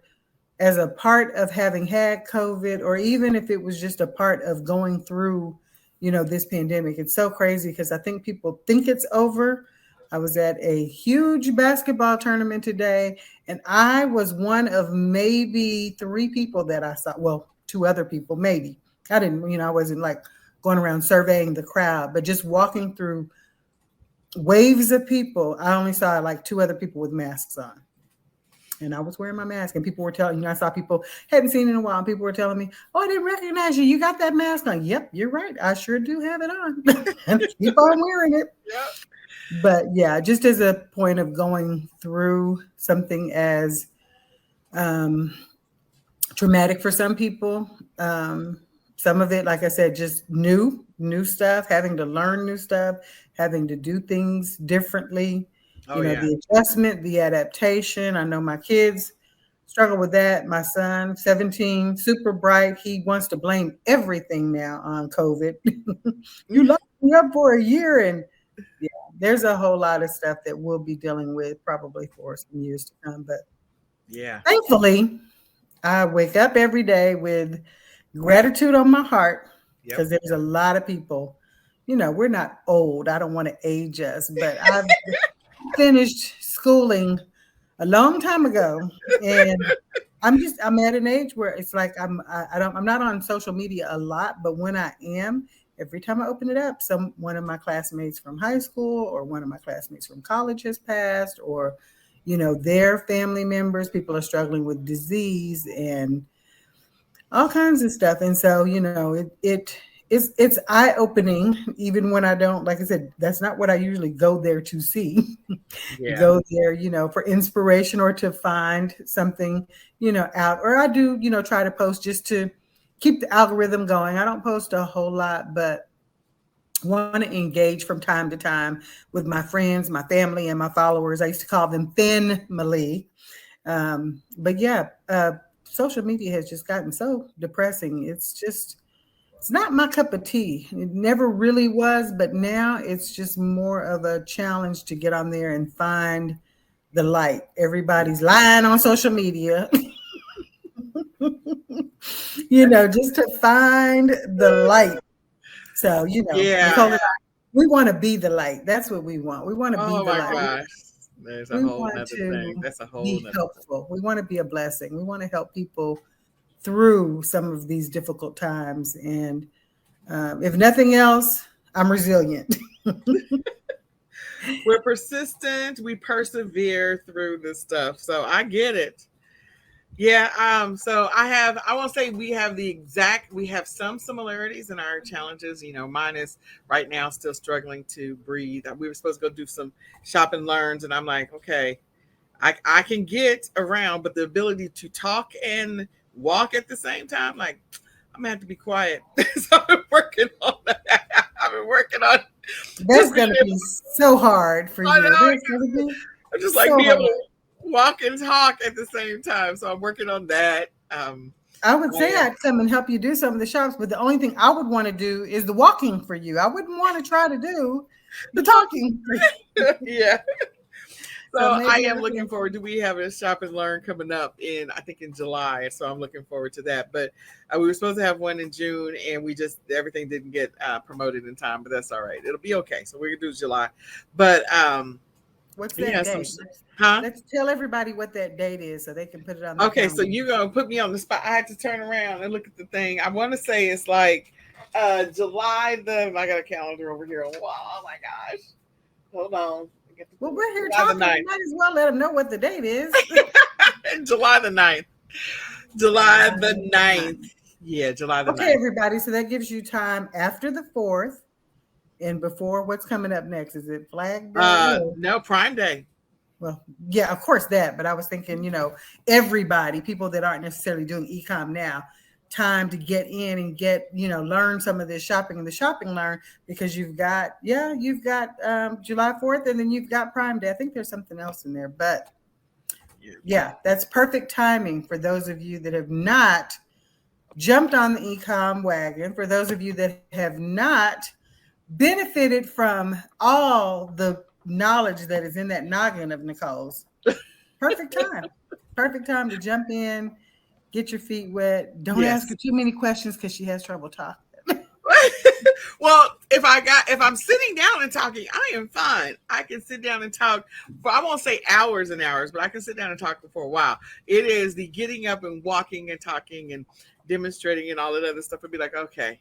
as a part of having had COVID, or even if it was just a part of going through, this pandemic. It's so crazy because I think people think it's over. I was at a huge basketball tournament today, and I was one of maybe 3 people that I saw. Well, 2 other people, maybe. I didn't, I wasn't like going around surveying the crowd, but just walking through waves of people. I only saw like 2 other people with masks on, and I was wearing my mask, and people were telling I saw people hadn't seen in a while, and people were telling me, "Oh, I didn't recognize you. You got that mask on." Yep, you're right. I sure do have it on. And keep on wearing it. Yep. But yeah, just as a point of going through something as traumatic for some people, some of it, like I said, just new stuff, having to learn new stuff, having to do things differently, the adjustment, the adaptation. I know my kids struggle with that. My son, 17, super bright. He wants to blame everything now on COVID. You locked me up for a year. And yeah, there's a whole lot of stuff that we'll be dealing with probably for some years to come. But yeah, thankfully, I wake up every day with gratitude on my heart, because there's a lot of people, we're not old. I don't want to age us, but I've finished schooling a long time ago, and I'm at an age where it's like I'm not on social media a lot, but when I am, every time I open it up, one of my classmates from high school or one of my classmates from college has passed, or their family members, people are struggling with disease and all kinds of stuff. And so, it's eye-opening, even when I don't, like I said, that's not what I usually go there to see. Go there, for inspiration or to find something, out. Or I do, try to post just to keep the algorithm going. I don't post a whole lot, but want to engage from time to time with my friends, my family, and my followers. I used to call them family. But yeah, social media has just gotten so depressing. It's not my cup of tea. It never really was, but now it's just more of a challenge to get on there and find the light. Everybody's lying on social media. Just to find the light. So, Nicole and I, we want to be the light. That's what we want. We want to be the light. Gosh. There's a whole other thing. That's a whole other helpful. We want to be a blessing. We want to help people through some of these difficult times. And if nothing else, I'm resilient. We're persistent. We persevere through this stuff. So I get it. Yeah. So I won't say we have some similarities in our challenges. Mine is right now still struggling to breathe. We were supposed to go do some shop and learns, and I'm like, okay, I can get around, but the ability to talk and walk at the same time, like, I'm gonna have to be quiet. So I've been working on that. I've been working on. That's gonna be so hard for you. I'm just like being able to walk and talk at the same time. So I'm working on that. I would say I'd come and help you do some of the shops, but the only thing I would want to do is the walking for you. I wouldn't want to try to do the talking for you. Yeah. So maybe I am looking everything. forward to, we have a shop and learn coming up I think in July. So I'm looking forward to that. But we were supposed to have one in June and everything didn't get promoted in time, but that's all right. It'll be okay. So we're going to do July. But What's yeah, that date? huh? Let's tell everybody what that date is so they can put it on their Okay, so calendar. you're going to put me on the spot. I had to turn around and look at the thing. I want to say it's like July I got a calendar over here. Oh my gosh. Hold on. Well, we're here July talking. We might as well let them know what the date is. July the 9th. July the 9th. Yeah, July the 9th. Okay, everybody. So that gives you time after the 4th and before what's coming up next. Is it Flag Day? No, Prime Day. Well, yeah, of course that. But I was thinking, everybody, people that aren't necessarily doing eCom now, time to get in and learn some of this shopping and the shopping learn, because you've got July 4th and then you've got Prime Day. I think there's something else in there, but yeah, that's perfect timing for those of you that have not jumped on the eCom wagon, for those of you that have not benefited from all the knowledge that is in that noggin of Nicole's. Perfect time to jump in, get your feet wet. Don't ask her too many questions because she has trouble talking. Well, if I'm sitting down and talking, I am fine. I can sit down and talk for, I won't say hours and hours, but I can sit down and talk for a while. It is the getting up and walking and talking and demonstrating and all that other stuff. I'd be like, okay.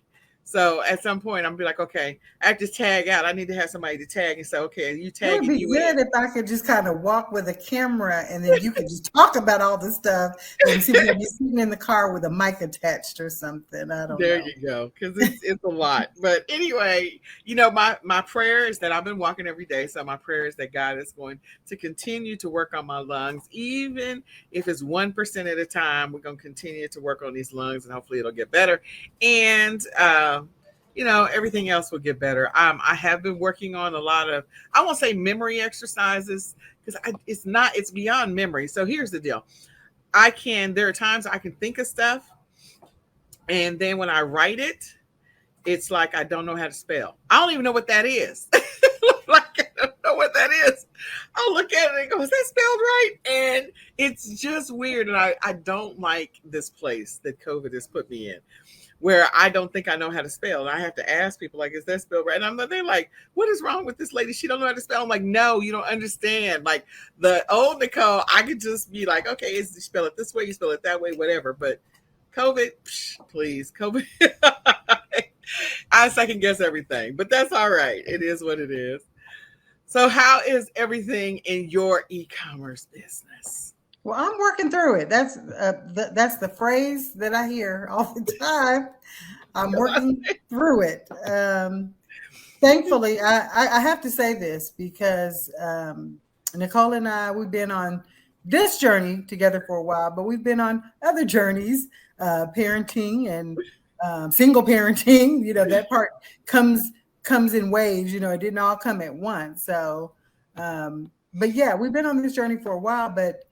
So at some point, I'm be like, okay, I have to tag out. I need to have somebody to tag and say, okay, you tag. It would be good if I could just kind of walk with a camera and then you could just talk about all the stuff and see me sitting in the car with a mic attached or something. I don't know. There you go, because it's a lot. But anyway, my prayer is that I've been walking every day. So my prayer is that God is going to continue to work on my lungs, even if it's 1% at a time. We're going to continue to work on these lungs, and hopefully it'll get better. And everything else will get better. I have been working on a lot of, I won't say memory exercises, because it's beyond memory. So here's the deal. There are times I can think of stuff, and then when I write it, it's like I don't know how to spell. I don't even know what that is. Like, I don't know what that is. I'll look at it and go, is that spelled right? And it's just weird. And I don't like this place that COVID has put me in, where I don't think I know how to spell. And I have to ask people, like, is that spelled right? And they're like, what is wrong with this lady? She don't know how to spell. I'm like, no, you don't understand. Like, the old Nicole, I could just be like, okay, you spell it this way, you spell it that way, whatever. But COVID, please, COVID. I second guess everything, but that's all right. It is what it is. So how is everything in your e-commerce business? Well, I'm working through it. That's the phrase that I hear all the time. I'm working through it. Thankfully, I have to say this because Nicole and I, we've been on this journey together for a while, but we've been on other journeys, parenting and single parenting. That part comes in waves. It didn't all come at once. So, but yeah, we've been on this journey for a while, but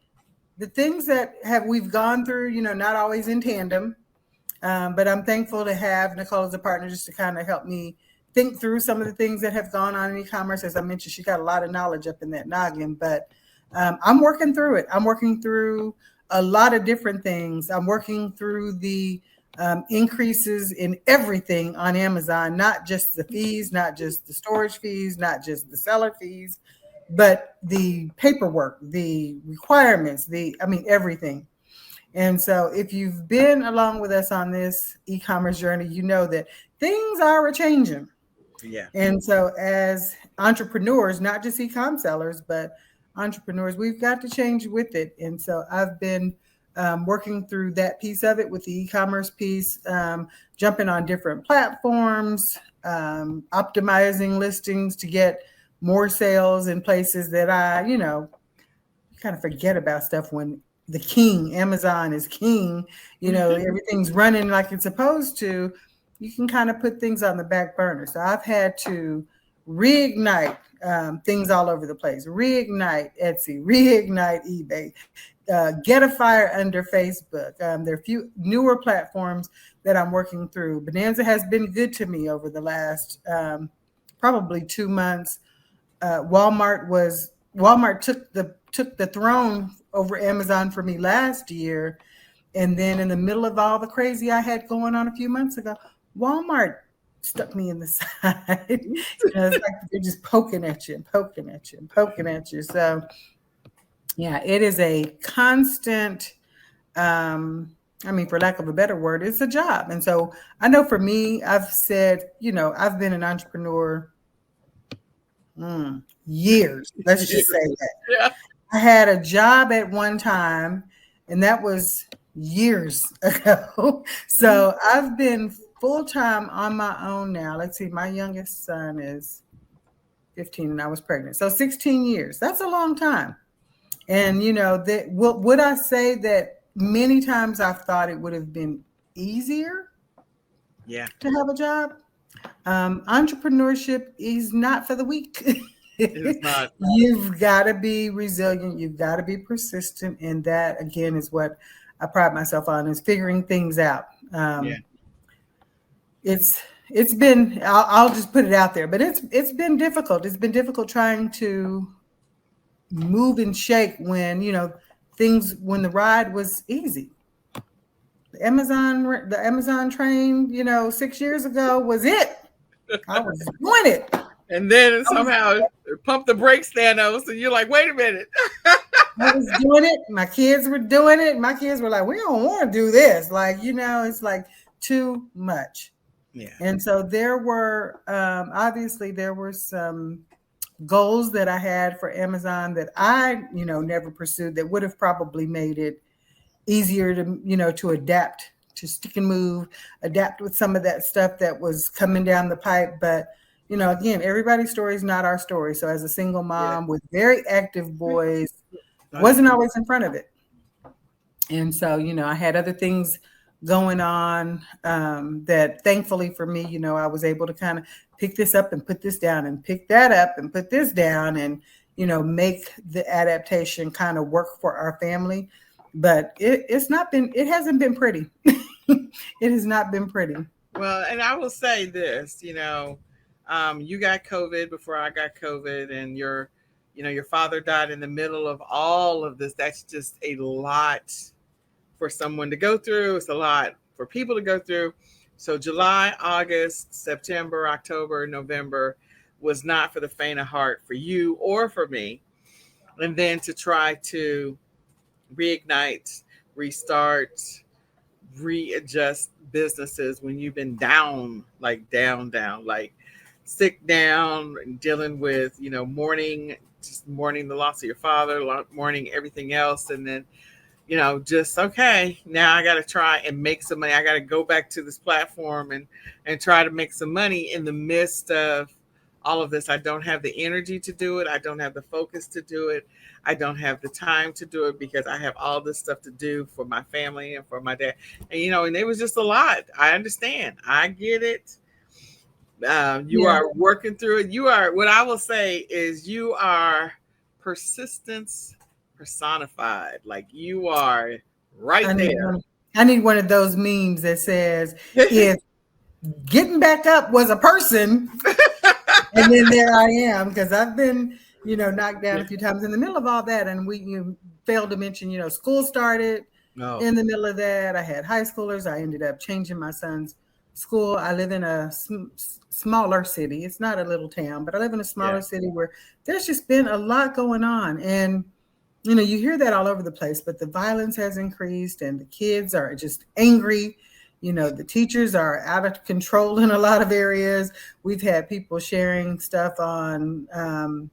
the things that we've gone through, not always in tandem, but I'm thankful to have Nicole as a partner just to kind of help me think through some of the things that have gone on in e-commerce. As I mentioned, she got a lot of knowledge up in that noggin, but I'm working through it. I'm working through a lot of different things. I'm working through the increases in everything on Amazon, not just the fees, not just the storage fees, not just the seller fees, but the paperwork, the requirements, everything. And so if you've been along with us on this e-commerce journey, you know that things are changing. Yeah. And so as entrepreneurs, not just e-com sellers, but entrepreneurs, we've got to change with it. And so I've been working through that piece of it with the e-commerce piece, jumping on different platforms, optimizing listings to get more sales in places that I, kind of forget about stuff when the king, Amazon is king, everything's running like it's supposed to. You can kind of put things on the back burner. So I've had to reignite things all over the place, reignite Etsy, reignite eBay, get a fire under Facebook. There are a few newer platforms that I'm working through. Bonanza has been good to me over the last probably 2 months. Walmart was Walmart took the throne over Amazon for me last year. And then in the middle of all the crazy I had going on a few months ago, Walmart stuck me in the side. It's like they're just poking at you and poking at you and poking at you. So yeah, it is a constant, for lack of a better word, it's a job. And so I know for me, I've said, I've been an entrepreneur years. Let's just say that. Yeah. I had a job at one time, and that was years ago. So I've been full-time on my own now. Let's see, my youngest son is 15 and I was pregnant. So 16 years. That's a long time. And, would I say that many times I've thought it would have been easier to have a job? Entrepreneurship is not for the weak. It is not. You've got to be resilient. You've got to be persistent. And that, again, is what I pride myself on, is figuring things out. It's been, I'll just put it out there, but it's been difficult. It's been difficult trying to move and shake when, when the ride was easy. The Amazon train, 6 years ago was it. I was doing it. And then somehow pump the brakes, Thanos, and you're like, wait a minute. I was doing it. My kids were doing it. My kids were like, we don't want to do this. Like, it's like too much. Yeah. And so there were, obviously there were some goals that I had for Amazon that I, never pursued, that would have probably made it easier to, to adapt, to stick and move, adapt with some of that stuff that was coming down the pipe. But, again, everybody's story is not our story. So as a single mom with very active boys, wasn't always in front of it. And so, I had other things going on that thankfully for me, I was able to kind of pick this up and put this down and pick that up and put this down and, make the adaptation kind of work for our family. But it hasn't been pretty. It has not been pretty. Well, and I will say this, you got COVID before I got COVID, and your father died in the middle of all of this. That's just a lot for someone to go through. It's a lot for people to go through. So July, August, September, October, November was not for the faint of heart for you or for me. And then to try to reignite, restart, readjust businesses when you've been down, like sick down, and dealing with, mourning the loss of your father, mourning everything else. And then, just, okay, now I got to try and make some money. I got to go back to this platform and try to make some money in the midst of all of this. I don't have the energy to do it. I don't have the focus to do it. I don't have the time to do it because I have all this stuff to do for my family and for my dad. And, and it was just a lot. I understand. I get it. You are working through it. What I will say is you are persistence personified. Like, you are right there. I need one of those memes that says, if getting back up was a person, and then there I am, because I've been, knocked down a few times in the middle of all that. And you failed to mention, school started in the middle of that. I had high schoolers. I ended up changing my son's school. I live in a smaller city. It's not a little town, but I live in a smaller city where there's just been a lot going on. And, you hear that all over the place, but the violence has increased and the kids are just angry. The teachers are out of control in a lot of areas. We've had people sharing stuff on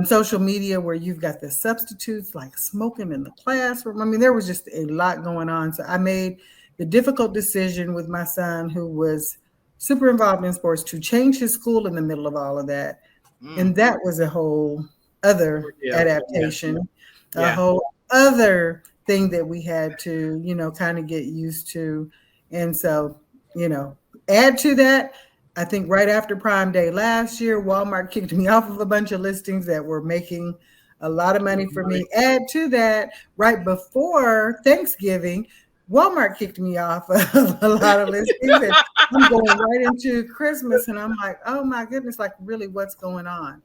social media where you've got the substitutes like smoking in the classroom. I mean, there was just a lot going on. So I made the difficult decision with my son, who was super involved in sports, to change his school in the middle of all of that. And that was a whole other adaptation, a whole other thing that we had to, kind of get used to. And so, add to that, I think right after Prime Day last year, Walmart kicked me off of a bunch of listings that were making a lot of money for me. Add to that, right before Thanksgiving, Walmart kicked me off of a lot of listings. And I'm going right into Christmas, and I'm like, oh my goodness, like, really, what's going on?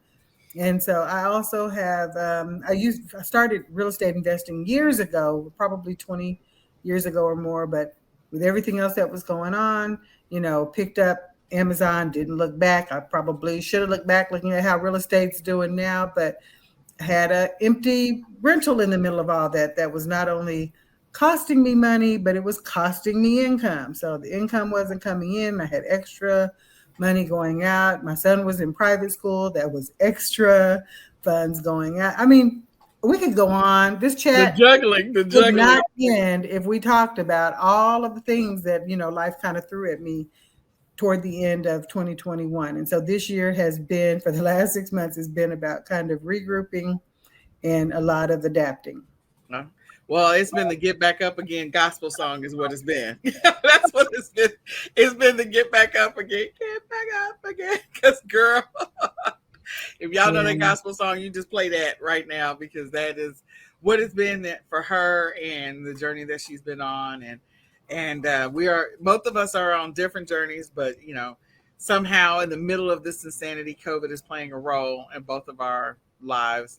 And so I also have, I started real estate investing years ago, probably 20 years ago or more, but with everything else that was going on, picked up Amazon, didn't look back. I probably should have looked back looking at how real estate's doing now, but I had an empty rental in the middle of all that. That was not only costing me money, but it was costing me income. So the income wasn't coming in. I had extra money going out. My son was in private school. That was extra funds going out. I mean, we could go on. This chat would not end if we talked about all of the things that, life kind of threw at me toward the end of 2021. And so this year has been, for the last 6 months, has been about kind of regrouping and a lot of adapting. Well, it's been the Get Back Up Again gospel song is what it's been. That's what it's been. It's been the Get Back Up Again, Get Back Up Again. Because, girl, if y'all know that gospel song, you just play that right now, because that is what it's been for her and the journey that she's been on. And both of us are on different journeys, but, somehow in the middle of this insanity, COVID is playing a role in both of our lives.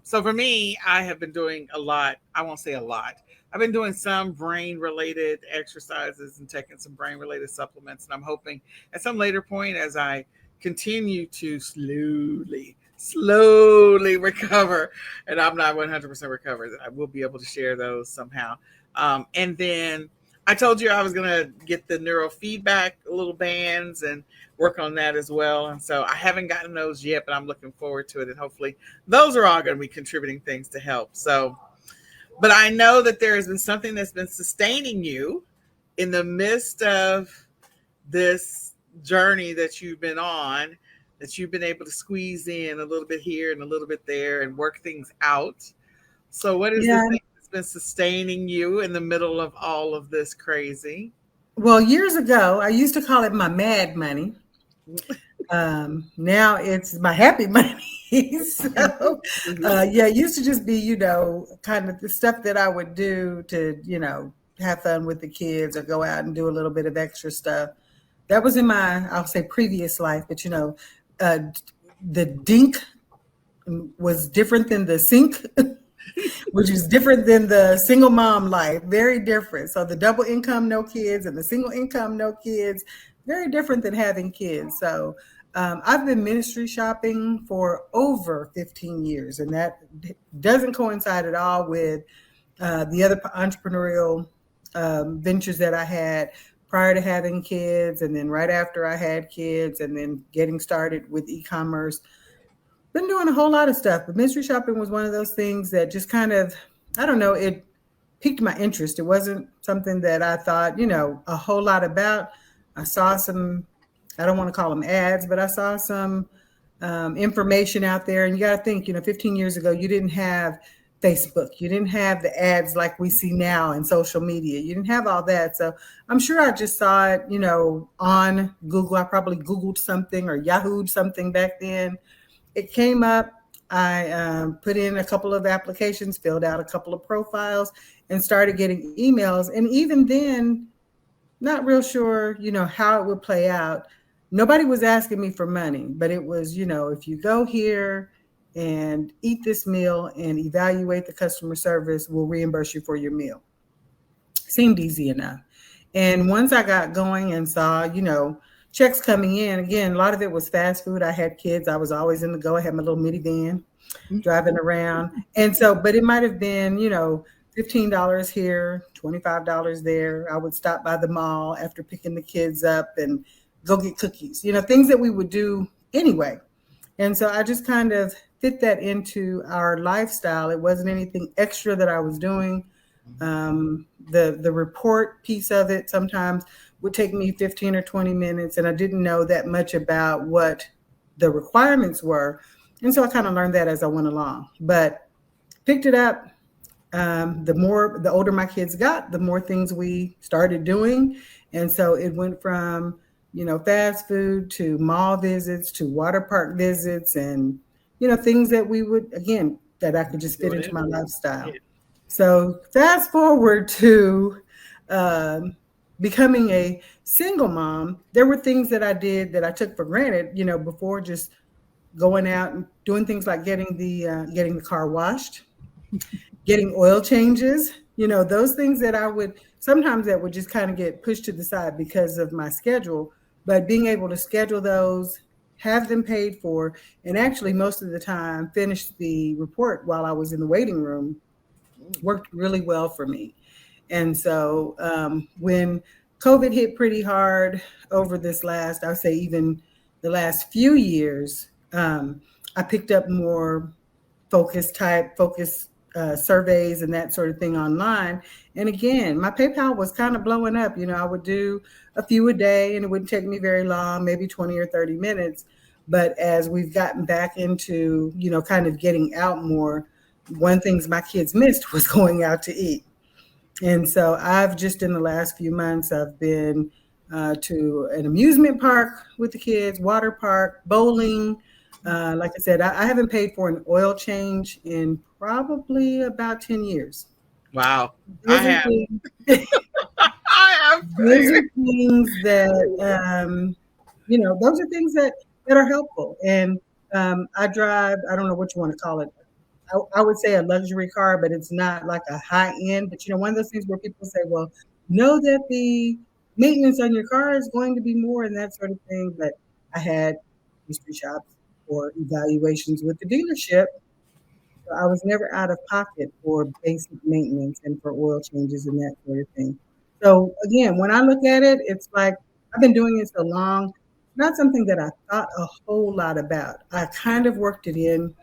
So for me, I have been doing a lot. I won't say a lot. I've been doing some brain related exercises and taking some brain related supplements. And I'm hoping at some later point, as I continue to slowly recover, and I'm not 100% recovered, I will be able to share those somehow. And then I told you I was going to get the neurofeedback little bands and work on that as well. And so I haven't gotten those yet, but I'm looking forward to it. And hopefully those are all going to be contributing things to help. So, but I know that there has been something that's been sustaining you in the midst of this journey that you've been on, that you've been able to squeeze in a little bit here and a little bit there and work things out. So what is the thing that's been sustaining you in the middle of all of this crazy? Well, years ago, I used to call it my mad money. Now it's my happy money. So, it used to just be, kind of the stuff that I would do to, have fun with the kids or go out and do a little bit of extra stuff. That was in my, I'll say, previous life. But, the dink was different than the sink, which is different than the single mom life. Very different. So the double income, no kids, and the single income, no kids, very different than having kids. So I've been ministry shopping for over 15 years, and that doesn't coincide at all with the other entrepreneurial ventures that I had prior to having kids, and then right after I had kids, and then getting started with e-commerce. Been doing a whole lot of stuff, but mystery shopping was one of those things that just kind of, I don't know, it piqued my interest. It wasn't something that I thought, a whole lot about. I saw some, I don't want to call them ads, but I saw some information out there. And you got to think, 15 years ago, you didn't have Facebook. You didn't have the ads like we see now in social media. You didn't have all that. So I'm sure I just saw it, on Google. I probably Googled something or Yahoo'd something back then. It came up. I put in a couple of applications, filled out a couple of profiles, and started getting emails. And even then, not real sure, how it would play out. Nobody was asking me for money, but it was, if you go here and eat this meal and evaluate the customer service, we'll reimburse you for your meal. Seemed easy enough. And once I got going and saw, checks coming in, again, a lot of it was fast food. I had kids. I was always in the go. I had my little minivan driving around. And so, but it might have been, $15 here, $25 there. I would stop by the mall after picking the kids up and go get cookies, things that we would do anyway. And so I just kind of fit that into our lifestyle. It wasn't anything extra that I was doing. The report piece of it sometimes would take me 15 or 20 minutes, and I didn't know that much about what the requirements were. And so I kind of learned that as I went along, but picked it up. The older my kids got, the more things we started doing. And so it went from, fast food to mall visits to water park visits and, things that we would, again, that I could just fit into my lifestyle. So fast forward to becoming a single mom, there were things that I did that I took for granted, before, just going out and doing things like getting the car washed, getting oil changes, those things that I would sometimes that would just kind of get pushed to the side because of my schedule. But being able to schedule those, have them paid for, and actually most of the time finish the report while I was in the waiting room worked really well for me. And so when COVID hit pretty hard over this last, I would say even the last few years, I picked up more focus surveys and that sort of thing online. And again, my PayPal was kind of blowing up. I would do a few a day and it wouldn't take me very long, maybe 20 or 30 minutes. But as we've gotten back into, kind of getting out more, one things my kids missed was going out to eat. And so I've just in the last few months, I've been to an amusement park with the kids, water park, bowling. Like I said, I haven't paid for an oil change in probably about 10 years. Wow. Those are things that, those are things that are helpful. And I drive, I don't know what you want to call it. I would say a luxury car, but it's not like a high end. But, one of those things where people say, well, know that the maintenance on your car is going to be more and that sort of thing. But I had mystery shops or evaluations with the dealership. So I was never out of pocket for basic maintenance and for oil changes and that sort of thing. So again, when I look at it, it's like I've been doing it so long, not something that I thought a whole lot about. I kind of worked it in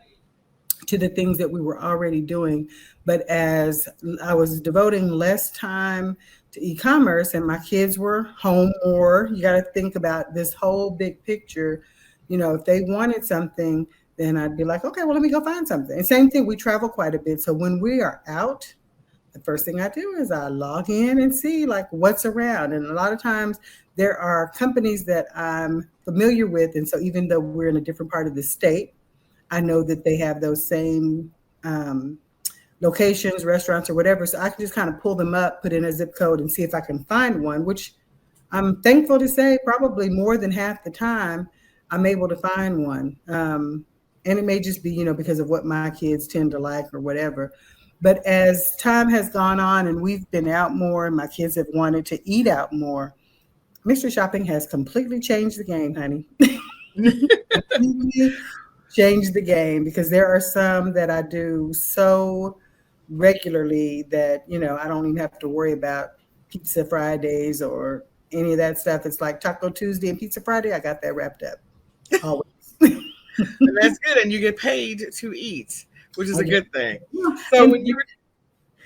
to the things that we were already doing. But as I was devoting less time to e-commerce and my kids were home more, you got to think about this whole big picture. If they wanted something, then I'd be like, okay, well, let me go find something. And same thing, we travel quite a bit. So when we are out, the first thing I do is I log in and see like what's around. And a lot of times there are companies that I'm familiar with. And so even though we're in a different part of the state, I know that they have those same locations, restaurants or whatever. So I can just kind of pull them up, put in a zip code and see if I can find one, which I'm thankful to say probably more than half the time I'm able to find one. And it may just be, because of what my kids tend to like or whatever. But as time has gone on and we've been out more and my kids have wanted to eat out more, mystery shopping has completely changed the game, honey. Changed the game because there are some that I do so regularly that, I don't even have to worry about Pizza Fridays or any of that stuff. It's like Taco Tuesday and Pizza Friday. I got that wrapped up. Always. And that's good. And you get paid to eat, which is a good thing. So when you were,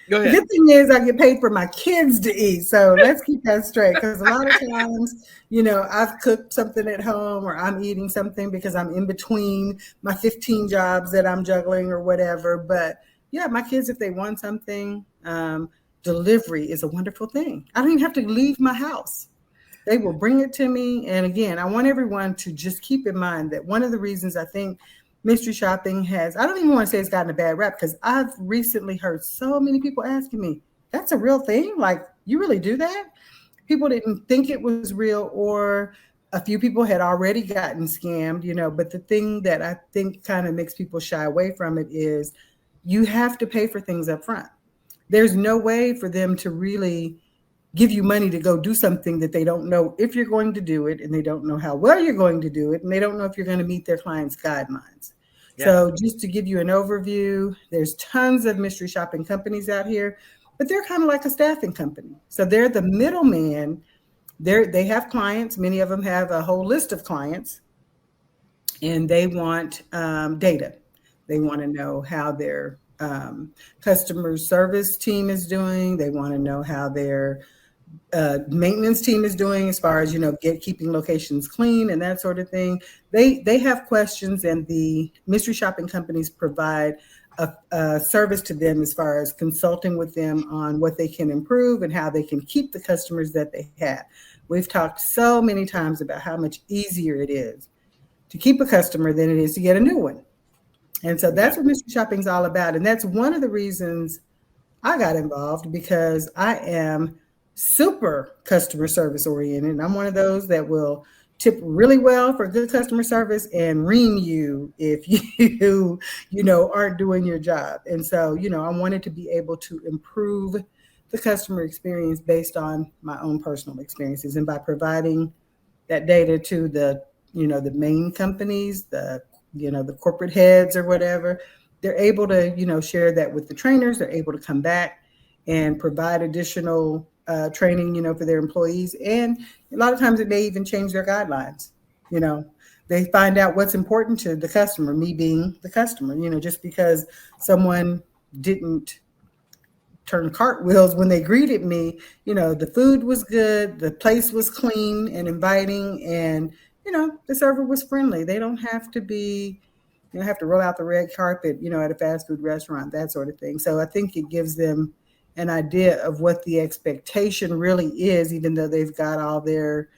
go ahead. The good thing is I get paid for my kids to eat. So let's keep that straight. Because a lot of times, I've cooked something at home or I'm eating something because I'm in between my 15 jobs that I'm juggling or whatever. But yeah, my kids, if they want something, delivery is a wonderful thing. I don't even have to leave my house. They will bring it to me. And again, I want everyone to just keep in mind that one of the reasons I think mystery shopping has, I don't even want to say it's gotten a bad rap because I've recently heard so many people asking me, that's a real thing? Like, you really do that? People didn't think it was real, or a few people had already gotten scammed, but the thing that I think kind of makes people shy away from it is you have to pay for things up front. There's no way for them to really give you money to go do something that they don't know if you're going to do it, and they don't know how well you're going to do it, and they don't know if you're going to meet their clients' guidelines. Yeah. So just to give you an overview, there's tons of mystery shopping companies out here, but they're kind of like a staffing company. So they're the middleman. They have clients. Many of them have a whole list of clients, and they want data. They want to know how their customer service team is doing. They want to know how their maintenance team is doing as far as, keeping locations clean and that sort of thing. They have questions, and the mystery shopping companies provide a service to them as far as consulting with them on what they can improve and how they can keep the customers that they have. We've talked so many times about how much easier it is to keep a customer than it is to get a new one. And so that's what mystery shopping is all about. And that's one of the reasons I got involved, because I am super customer service oriented. I'm one of those that will, tip really well for good customer service and ream you if you aren't doing your job. And so, I wanted to be able to improve the customer experience based on my own personal experiences, and by providing that data to the main companies, the corporate heads or whatever, they're able to share that with the trainers. They're able to come back and provide additional training for their employees, and a lot of times it may even change their guidelines. They find out what's important to the customer, me being the customer. Just because someone didn't turn cartwheels when they greeted me, the food was good, the place was clean and inviting, and the server was friendly. They don't have to be have to roll out the red carpet at a fast food restaurant, that sort of thing. So I think it gives them an idea of what the expectation really is, even though they've got all their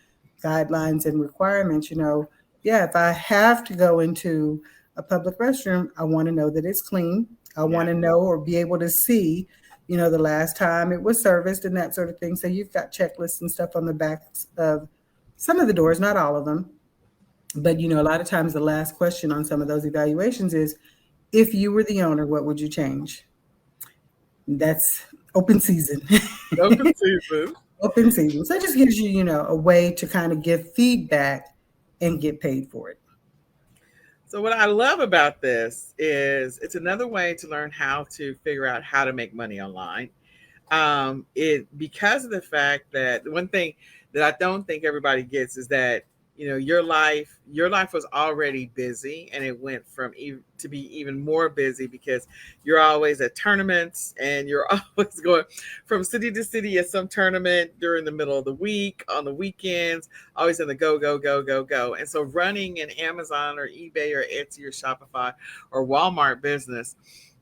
guidelines and requirements. If I have to go into a public restroom, I want to know that it's clean. I want to know or be able to see the last time it was serviced and that sort of thing. So you've got checklists and stuff on the backs of some of the doors, not all of them. But, a lot of times the last question on some of those evaluations is, if you were the owner, what would you change? That's open season. Open season. Open season. So it just gives you, a way to kind of give feedback and get paid for it. So what I love about this is it's another way to learn how to figure out how to make money online. Because of the fact that the one thing that I don't think everybody gets is that your life was already busy, and it went to be even more busy because you're always at tournaments, and you're always going from city to city at some tournament during the middle of the week, on the weekends, always in the go, go, go, go, go. And so running an Amazon or eBay or Etsy or Shopify or Walmart business,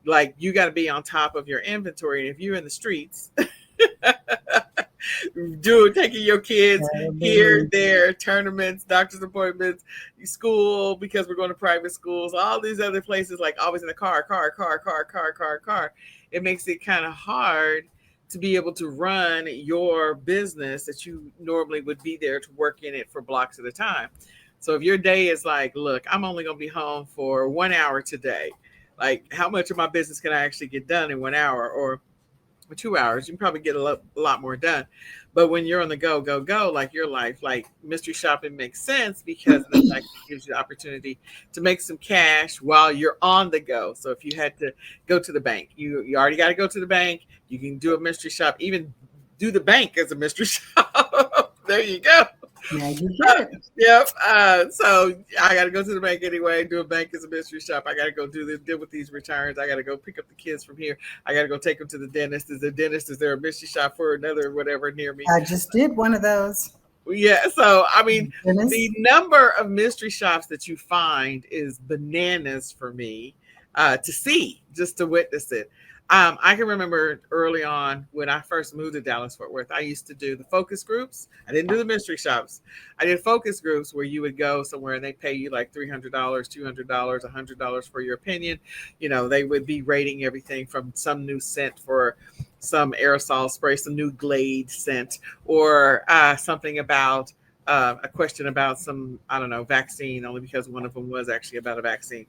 like, you got to be on top of your inventory. And if you're in the streets, taking your kids here, there, tournaments, doctor's appointments, school, because we're going to private schools, all these other places, like always in the car. It makes it kind of hard to be able to run your business that you normally would be there to work in it for blocks at a time. So if your day is like, look, I'm only going to be home for 1 hour today, like, how much of my business can I actually get done in 1 hour or 2 hours? You can probably get a lot more done. But when you're on the go, go, go, like your life, like mystery shopping makes sense because of the fact that it gives you the opportunity to make some cash while you're on the go. So if you had to go to the bank, you already got to go to the bank. You can do a mystery shop, even do the bank as a mystery shop. There you go. Yeah, you get it. Yep. So I got to go to the bank anyway, do a bank as a mystery shop. I got to go deal with these returns. I got to go pick up the kids from here. I got to go take them to the dentist. Is there a mystery shop for another whatever near me? I just did one of those. Yeah. So, I mean, the number of mystery shops that you find is bananas for me to see, just to witness it. I can remember early on when I first moved to Dallas-Fort Worth, I used to do the focus groups. I didn't do the mystery shops. I did focus groups where you would go somewhere and they pay you like $300, $200, $100 for your opinion. They would be rating everything from some new scent for some aerosol spray, some new Glade scent, or something about a question about some, I don't know, vaccine, only because one of them was actually about a vaccine.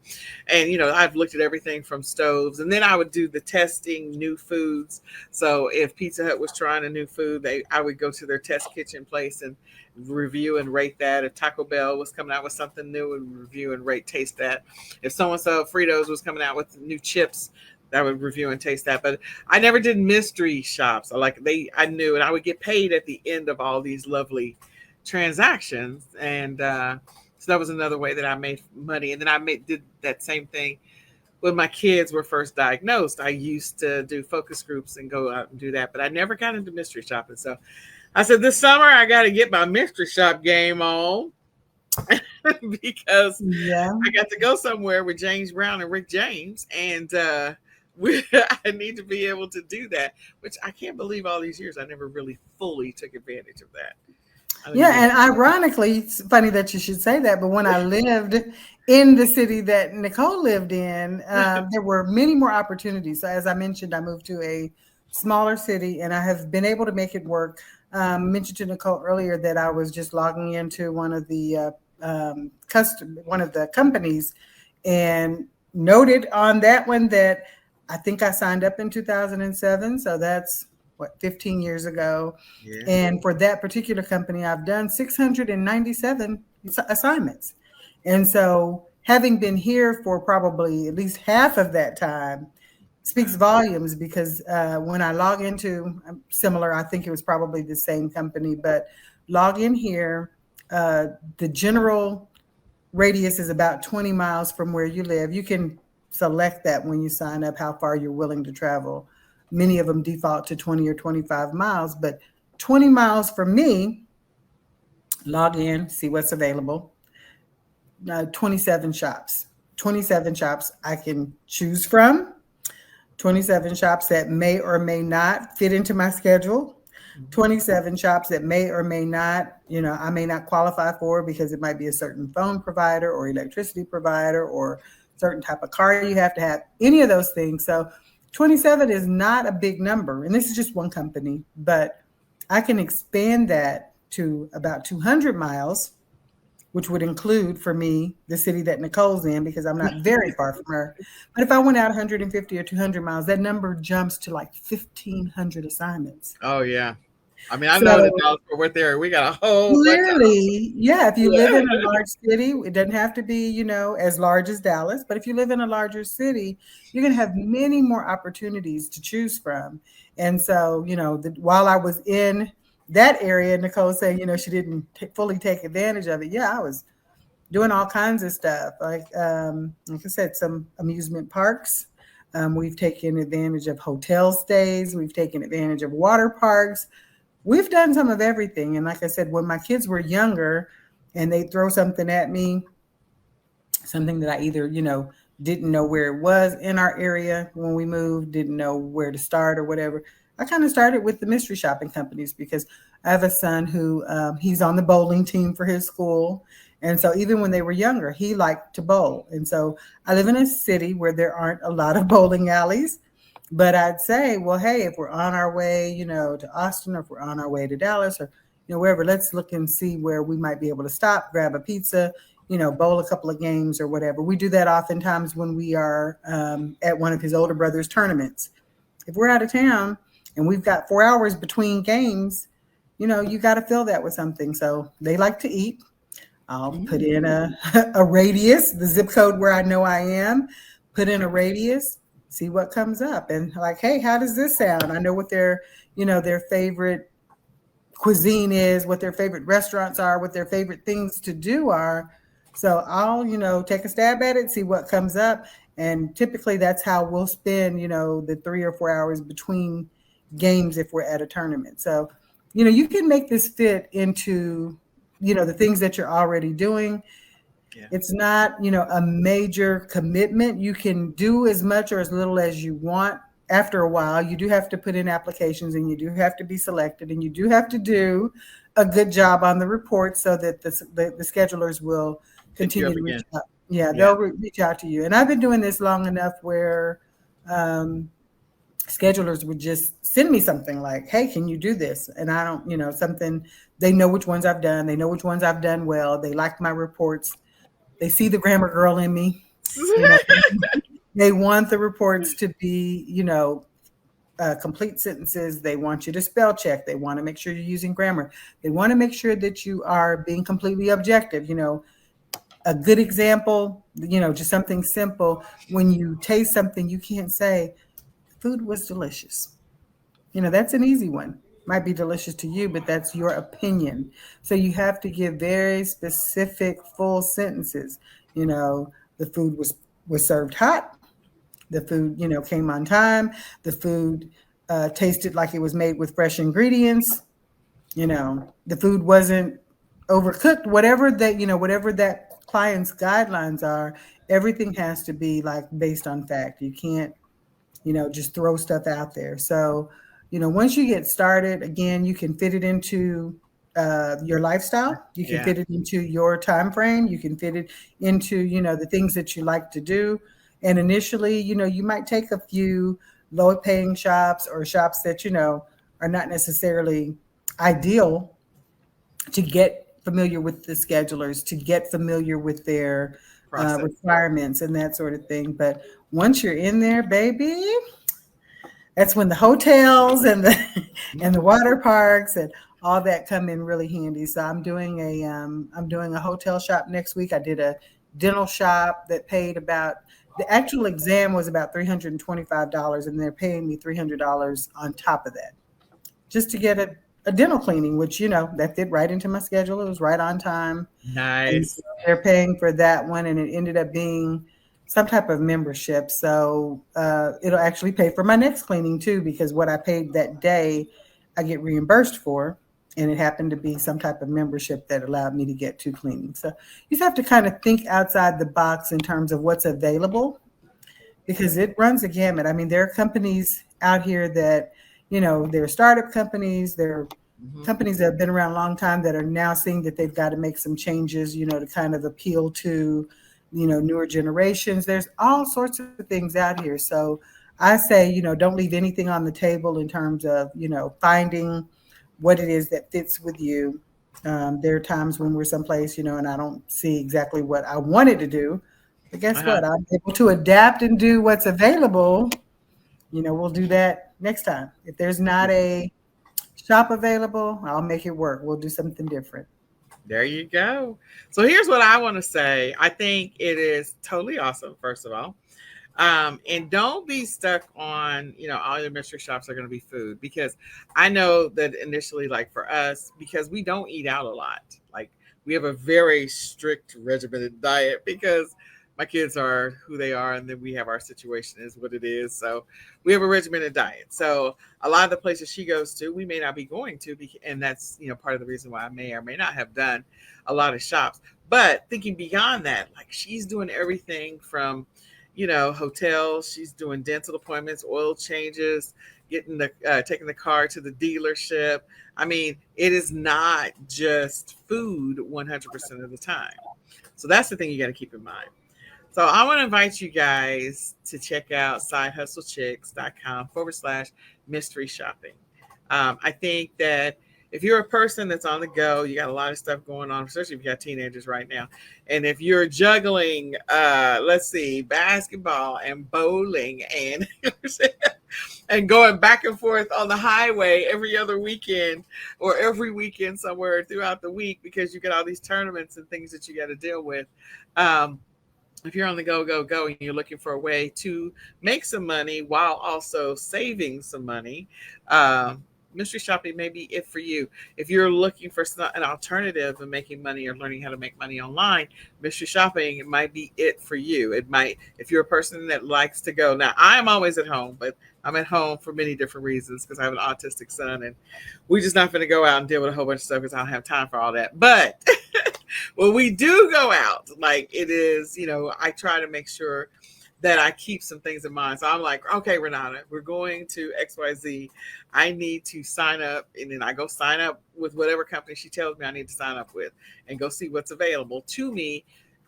And, I've looked at everything from stoves, and then I would do the testing new foods. So if Pizza Hut was trying a new food, I would go to their test kitchen place and review and rate that. If Taco Bell was coming out with something new, and review and rate, taste that. If so-and-so Fritos was coming out with new chips, I would review and taste that. But I never did mystery shops. I knew, and I would get paid at the end of all these lovely transactions. And so that was another way that I made money. And then did that same thing when my kids were first diagnosed. I used to do focus groups and go out and do that, but I never got into mystery shopping. So I said, this summer I got to get my mystery shop game on because I got to go somewhere with James Brown and Rick James, and I need to be able to do that, which I can't believe all these years I never really fully took advantage of that. Yeah, and ironically, it's funny that you should say that, but when I lived in the city that Nicole lived in, there were many more opportunities. So as I mentioned, I moved to a smaller city, and I have been able to make it work Mentioned to Nicole earlier that I was just logging into one of the one of the companies, and noted on that one that I think I signed up in 2007. So that's what, 15 years ago. Yeah. And for that particular company, I've done 697 assignments. And so having been here for probably at least half of that time speaks volumes, because when I log into similar, I think it was probably the same company, but log in here, the general radius is about 20 miles from where you live. You can select that when you sign up, how far you're willing to travel. Many of them default to 20 or 25 miles, but 20 miles from me, log in, see what's available. 27 shops. 27 shops I can choose from. 27 shops that may or may not fit into my schedule. 27 shops that may or may not, I may not qualify for, because it might be a certain phone provider or electricity provider or certain type of car you have to have, any of those things. So 27 is not a big number. And this is just one company, but I can expand that to about 200 miles, which would include for me the city that Nicole's in, because I'm not very far from her. But if I went out 150 or 200 miles, that number jumps to like 1,500 assignments. Oh, yeah. I mean, I know that Dallas-Fort Worth area, we got a whole clearly, yeah. If you live in a large city, it doesn't have to be, as large as Dallas, but if you live in a larger city, you're going to have many more opportunities to choose from. And so, while I was in that area, Nicole saying, she didn't fully take advantage of it. Yeah, I was doing all kinds of stuff. Like I said, some amusement parks. We've taken advantage of hotel stays. We've taken advantage of water parks. We've done some of everything. And like I said, when my kids were younger and they throw something at me, something that I either, didn't know where it was in our area when we moved, didn't know where to start or whatever, I kind of started with the mystery shopping companies, because I have a son who he's on the bowling team for his school. And so even when they were younger, he liked to bowl. And so I live in a city where there aren't a lot of bowling alleys. But I'd say, well, hey, if we're on our way, to Austin, or if we're on our way to Dallas, or, wherever, let's look and see where we might be able to stop, grab a pizza, bowl a couple of games or whatever. We do that oftentimes when we are at one of his older brother's tournaments. If we're out of town and we've got 4 hours between games, you got to fill that with something. So they like to eat. I'll put in a radius, the zip code where I know I am, put in a radius, see what comes up, and like, hey, how does this sound? I know what their favorite cuisine is, what their favorite restaurants are, what their favorite things to do are. So I'll, take a stab at it, see what comes up. And typically that's how we'll spend, the 3 or 4 hours between games if we're at a tournament. So, you can make this fit into, the things that you're already doing. Yeah. It's not, a major commitment. You can do as much or as little as you want. After a while, you do have to put in applications, and you do have to be selected, and you do have to do a good job on the report so that the schedulers will continue to reach out. Yeah, they'll reach out to you. And I've been doing this long enough where schedulers would just send me something like, hey, can you do this? And I don't, something, they know which ones I've done. They know which ones I've done well. They like my reports. They see the grammar girl in me. They want the reports to be, complete sentences. They want you to spell check. They want to make sure you're using grammar. They want to make sure that you are being completely objective. A good example, just something simple. When you taste something, you can't say, food was delicious. That's an easy one. Might be delicious to you, but that's your opinion. So you have to give very specific full sentences. The food was served hot. The food, came on time. The food tasted like it was made with fresh ingredients. The food wasn't overcooked. Whatever that client's guidelines are, everything has to be like based on fact. You can't, just throw stuff out there. So, once you get started, again, you can fit it into your lifestyle. You can fit it into your time frame. You can fit it into, the things that you like to do. And initially, you might take a few low paying shops or shops that, are not necessarily ideal to get familiar with the schedulers, to get familiar with their Process. requirements and that sort of thing. But once you're in there, baby, that's when the hotels and the water parks and all that come in really handy. So I'm doing a hotel shop next week. I did a dental shop that paid about, the actual exam was about $325, and they're paying me $300 on top of that just to get a dental cleaning, which, that fit right into my schedule. It was right on time. And Nice. so they're paying for that one, and it ended up being some type of membership. So it'll actually pay for my next cleaning too, because what I paid that day, I get reimbursed for. And it happened to be some type of membership that allowed me to get 2 cleanings. So you just have to kind of think outside the box in terms of what's available, because it runs the gamut. I mean, there are companies out here that, they're startup companies, they're companies that have been around a long time that are now seeing that they've got to make some changes, to kind of appeal to, newer generations. There's all sorts of things out here. So I say, don't leave anything on the table in terms of, finding what it is that fits with you. There are times when we're someplace, and I don't see exactly what I wanted to do. But guess Uh-huh. what? I'm able to adapt and do what's available. We'll do that next time. If there's not a shop available, I'll make it work. We'll do something different. There you go. So here's what I want to say. I think it is totally awesome, first of all. And don't be stuck on, all your mystery shops are going to be food, because I know that initially, like for us, because we don't eat out a lot, like we have a very strict regimented diet because my kids are who they are, and then we have our situation is what it is. So we have a regimented diet. So a lot of the places she goes to, we may not be going to, and that's, part of the reason why I may or may not have done a lot of shops. But thinking beyond that, like she's doing everything from, hotels. She's doing dental appointments, oil changes, taking the car to the dealership. I mean, it is not just food 100% of the time. So that's the thing you got to keep in mind. So I want to invite you guys to check out sidehustlechicks.com/mystery shopping. I think that if you're a person that's on the go, you got a lot of stuff going on, especially if you got teenagers right now. And if you're juggling, let's see, basketball and bowling and and going back and forth on the highway every other weekend or every weekend somewhere throughout the week because you got all these tournaments and things that you got to deal with. If you're on the go, and you're looking for a way to make some money while also saving some money, mystery shopping may be it for you. If you're looking for an alternative of making money or learning how to make money online, mystery shopping might be it for you. It might, if you're a person that likes to go. Now, I'm always at home, but I'm at home for many different reasons because I have an autistic son, and we're just not going to go out and deal with a whole bunch of stuff because I don't have time for all that. But when we do go out, like it is, I try to make sure that I keep some things in mind. So I'm like, okay, Renata, we're going to XYZ. I need to sign up. And then I go sign up with whatever company she tells me I need to sign up with and go see what's available to me.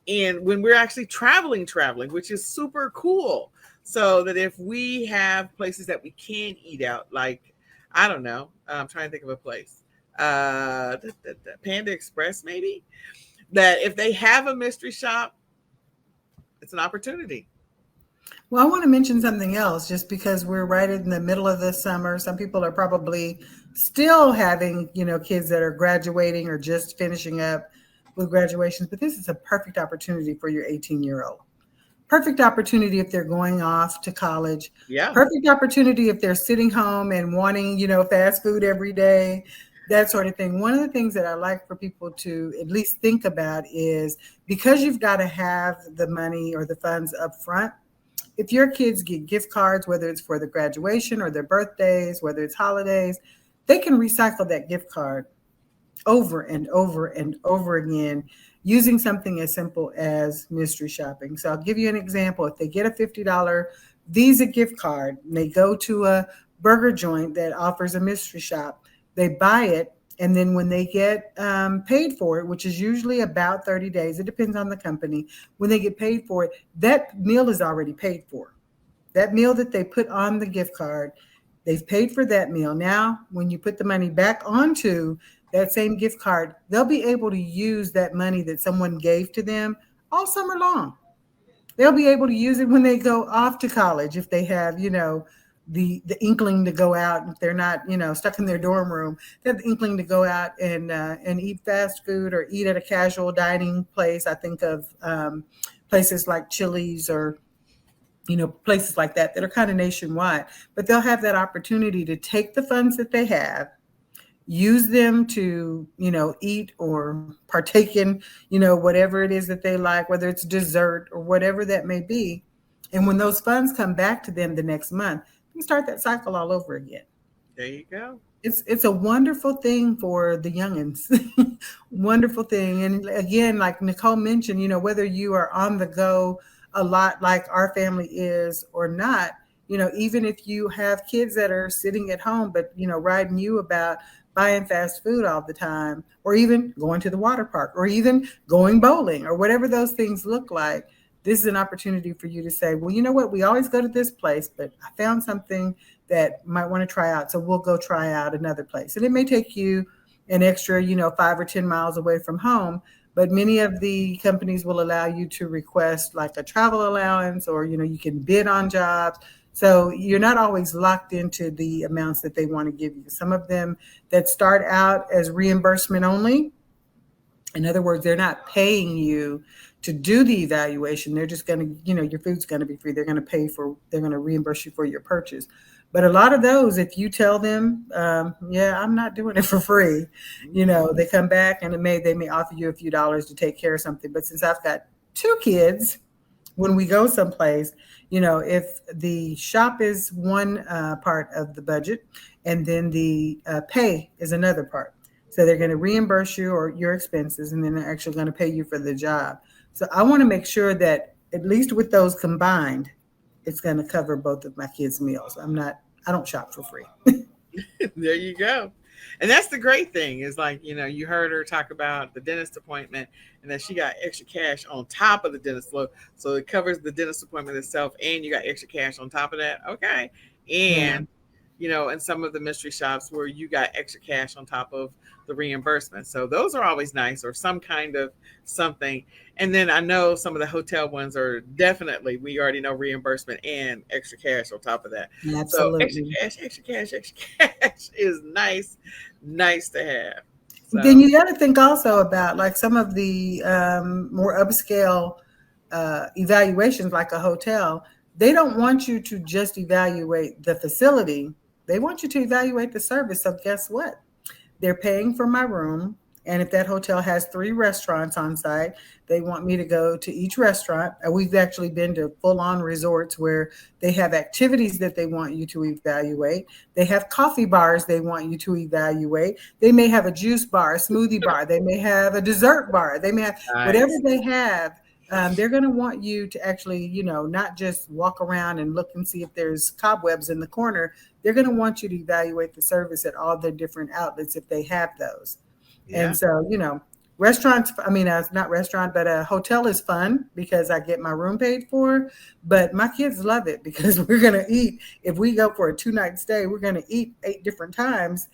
And when we're actually traveling, which is super cool. So that if we have places that we can eat out, like, I don't know, I'm trying to think of a place. Panda Express, maybe, that if they have a mystery shop, it's an opportunity. Well, I want to mention something else just because we're right in the middle of the summer. Some people are probably still having, kids that are graduating or just finishing up with graduations, but this is a perfect opportunity for your 18-year-old. Perfect opportunity if they're going off to college. Yeah. Perfect opportunity if they're sitting home and wanting, fast food every day, that sort of thing. One of the things that I like for people to at least think about is, because you've got to have the money or the funds up front, if your kids get gift cards, whether it's for the graduation or their birthdays, whether it's holidays, they can recycle that gift card over and over and over again using something as simple as mystery shopping. So I'll give you an example. If they get a $50 Visa gift card and they go to a burger joint that offers a mystery shop, they buy it, and then when they get paid for it, which is usually about 30 days, it depends on the company, when they get paid for it, that meal is already paid for. That meal that they put on the gift card They've paid for that meal. Now, when you put the money back onto that same gift card, they'll be able to use that money that someone gave to them all summer long. They'll be able to use it when they go off to college if they have, the inkling to go out. If they're not, stuck in their dorm room, they have the inkling to go out and eat fast food or eat at a casual dining place. I think of places like Chili's or places like that are kind of nationwide. But they'll have that opportunity to take the funds that they have, use them to eat or partake in whatever it is that they like, whether it's dessert or whatever that may be. And when those funds come back to them the next month, you start that cycle all over again. There you go. It's a wonderful thing for the youngins. Wonderful thing. And again, like Nicole mentioned, whether you are on the go a lot like our family is or not, even if you have kids that are sitting at home but riding you about buying fast food all the time, or even going to the water park, or even going bowling, or whatever those things look like, this is an opportunity for you to say, well, you know what, we always go to this place, but I found something that might want to try out, so we'll go try out another place. And it may take you an extra 5 or 10 miles away from home, but many of the companies will allow you to request like a travel allowance, or you can bid on jobs. So you're not always locked into the amounts that they want to give you. Some of them that start out as reimbursement only, in other words, they're not paying you to do the evaluation. They're just going to, your food's going to be free. They're going to reimburse you for your purchase. But a lot of those, if you tell them, I'm not doing it for free, they come back and they may offer you a few dollars to take care of something. But since I've got 2 kids, when we go someplace, if the shop is one part of the budget, and then the pay is another part. So they're going to reimburse you or your expenses, and then they're actually going to pay you for the job. So I want to make sure that at least with those combined, it's going to cover both of my kids' meals. I don't shop for free. There you go. And that's the great thing is like, you heard her talk about the dentist appointment and that she got extra cash on top of the dentist load. So it covers the dentist appointment itself and you got extra cash on top of that. Okay. And, in some of the mystery shops where you got extra cash on top of the reimbursement. So those are always nice, or some kind of something. And then I know some of the hotel ones are definitely, we already know, reimbursement and extra cash on top of that. Absolutely. So extra cash is nice to have. So. Then you got to think also about like some of the more upscale evaluations, like a hotel. They don't want you to just evaluate the facility. They want you to evaluate the service. So guess what? They're paying for my room. And if that hotel has 3 restaurants on site, they want me to go to each restaurant. We've actually been to full-on resorts where they have activities that they want you to evaluate. They have coffee bars they want you to evaluate. They may have a juice bar, a smoothie bar. They may have a dessert bar. They may have whatever they have. They're going to want you to actually, not just walk around and look and see if there's cobwebs in the corner. They're going to want you to evaluate the service at all the different outlets if they have those. Yeah. And so, restaurants, not restaurant, but a hotel is fun because I get my room paid for, but my kids love it because we're going to eat. If we go for a 2-night stay, we're going to eat 8 different times,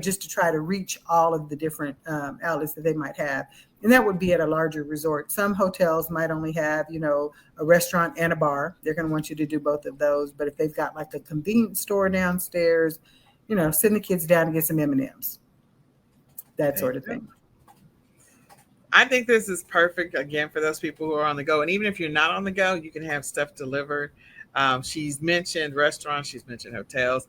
just to try to reach all of the different outlets that they might have. And that would be at a larger resort. Some hotels might only have, a restaurant and a bar. They're going to want you to do both of those. But if they've got like a convenience store downstairs, send the kids down to get some M&Ms. That sort of thing. I think this is perfect, again, for those people who are on the go. And even if you're not on the go, you can have stuff delivered. She's mentioned restaurants. She's mentioned hotels.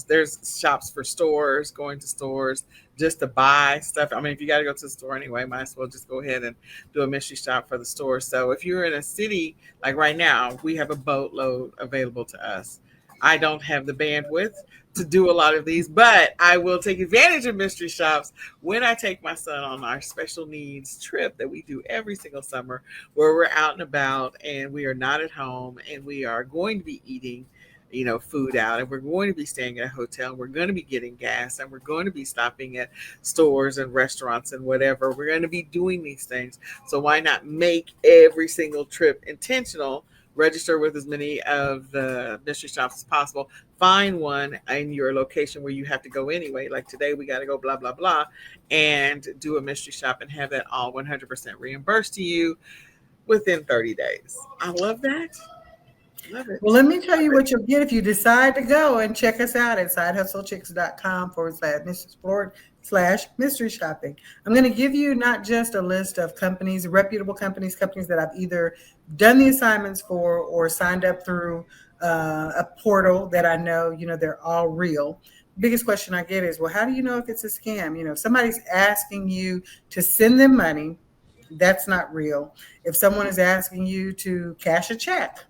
There's shops for stores, going to stores just to buy stuff. If you got to go to the store anyway, might as well just go ahead and do a mystery shop for the store. So if you're in a city, like right now, we have a boatload available to us. I don't have the bandwidth to do a lot of these, but I will take advantage of mystery shops when I take my son on our special needs trip that we do every single summer, where we're out and about and we are not at home and we are going to be eating, food out, and we're going to be staying at a hotel. We're going to be getting gas, and we're going to be stopping at stores and restaurants and whatever. We're going to be doing these things. So why not make every single trip intentional register with as many of the mystery shops as possible. Find one in your location where you have to go anyway. Like today, we got to go blah, blah, blah, and do a mystery shop and have that all 100% reimbursed to you within 30 days. I love that. Love it. Well, let me tell you what you'll get if you decide to go and check us out at sidehustlechicks.com/mystery shopping. I'm going to give you not just a list of companies, reputable companies that I've either done the assignments for or signed up through a portal that I know, they're all real. Biggest question I get is, well, how do you know if it's a scam? If somebody's asking you to send them money, that's not real. If someone is asking you to cash a check,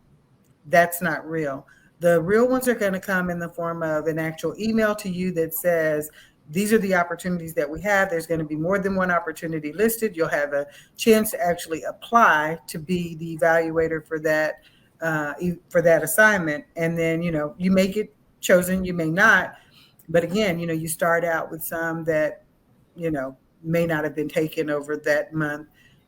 that's not real. The real ones are going to come in the form of an actual email to you that says, these are the opportunities that we have. There's going to be more than one opportunity listed. You'll have a chance to actually apply to be the evaluator for that assignment. And then, you may get chosen, you may not. But again, you start out with some that, may not have been taken over that month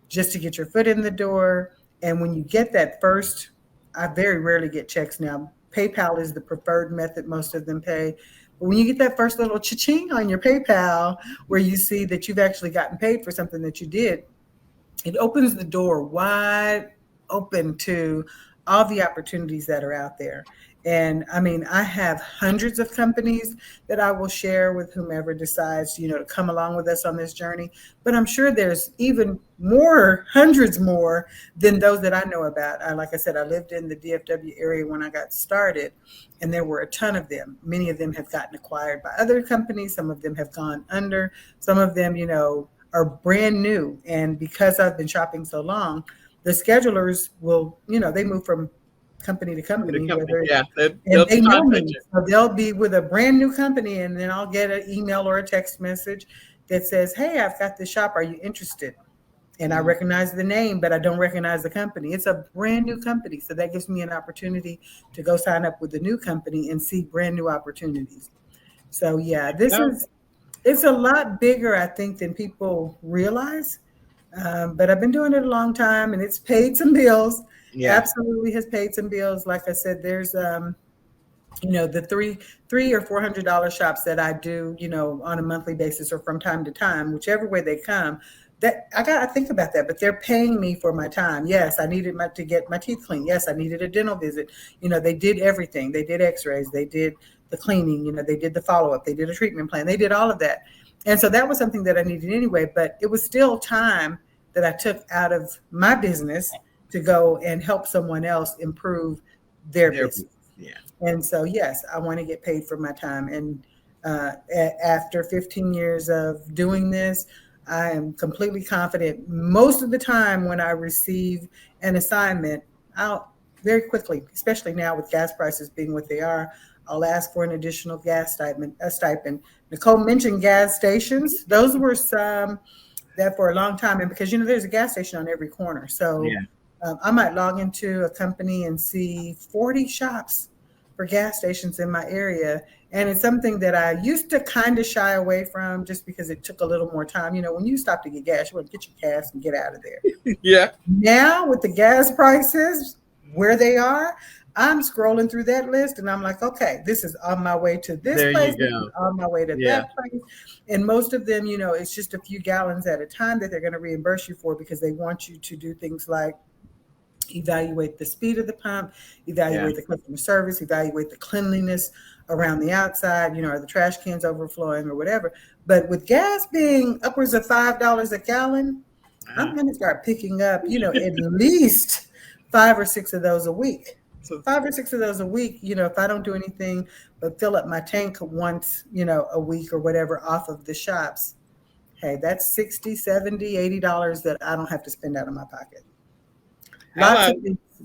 just to get your foot in the door. And when you get that first, I very rarely get checks now. PayPal is the preferred method most of them pay. But when you get that first little cha-ching on your PayPal where you see that you've actually gotten paid for something that you did, it opens the door wide open to all the opportunities that are out there. And I mean, I have hundreds of companies that I will share with whomever decides, to come along with us on this journey. But I'm sure there's even more, hundreds more than those that I know about. Like I said, I lived in the DFW area when I got started, and there were a ton of them. Many of them have gotten acquired by other companies. Some of them have gone under. Some of them, are brand new. And because I've been shopping so long, the schedulers will, they move from company to company. And they know me. So they'll be with a brand new company, and then I'll get an email or a text message that says, hey, I've got this shop. Are you interested? And I recognize the name, but I don't recognize the company. It's a brand new company. So that gives me an opportunity to go sign up with the new company and see brand new opportunities. So yeah, it's a lot bigger, I think, than people realize. But I've been doing it a long time, and it's paid some bills. Yeah. Absolutely has paid some bills. Like I said, there's, the $300 or $400 shops that I do, on a monthly basis or from time to time, whichever way they come. That I got to think about that, but they're paying me for my time. Yes, I needed to get my teeth cleaned. Yes, I needed a dental visit. They did everything. They did x-rays. They did the cleaning. They did the follow-up. They did a treatment plan. They did all of that. And so that was something that I needed anyway, but it was still time that I took out of my business to go and help someone else improve their business. Yeah. And so, yes, I want to get paid for my time. And after 15 years of doing this, I am completely confident. Most of the time when I receive an assignment, I'll very quickly, especially now with gas prices being what they are, I'll ask for an additional gas stipend. Nicole mentioned gas stations. Those were some that for a long time, and because there's a gas station on every corner, so I might log into a company and see 40 shops for gas stations in my area, and it's something that I used to kind of shy away from just because it took a little more time. When you stop to get gas, you want to get your gas and get out of there. Yeah. Now with the gas prices where they are, I'm scrolling through that list and I'm like, okay, this is on my way to this place, this is on my way to that place. And most of them, it's just a few gallons at a time that they're going to reimburse you for because they want you to do things like evaluate the speed of the pump, evaluate the customer service, evaluate the cleanliness around the outside, are the trash cans overflowing or whatever. But with gas being upwards of $5 a gallon, I'm going to start picking up, at least 5 or 6 of those a week. So 5 or 6 of those a week, if I don't do anything but fill up my tank once, a week or whatever off of the shops, hey, that's $60, $70, $80 that I don't have to spend out of my pocket.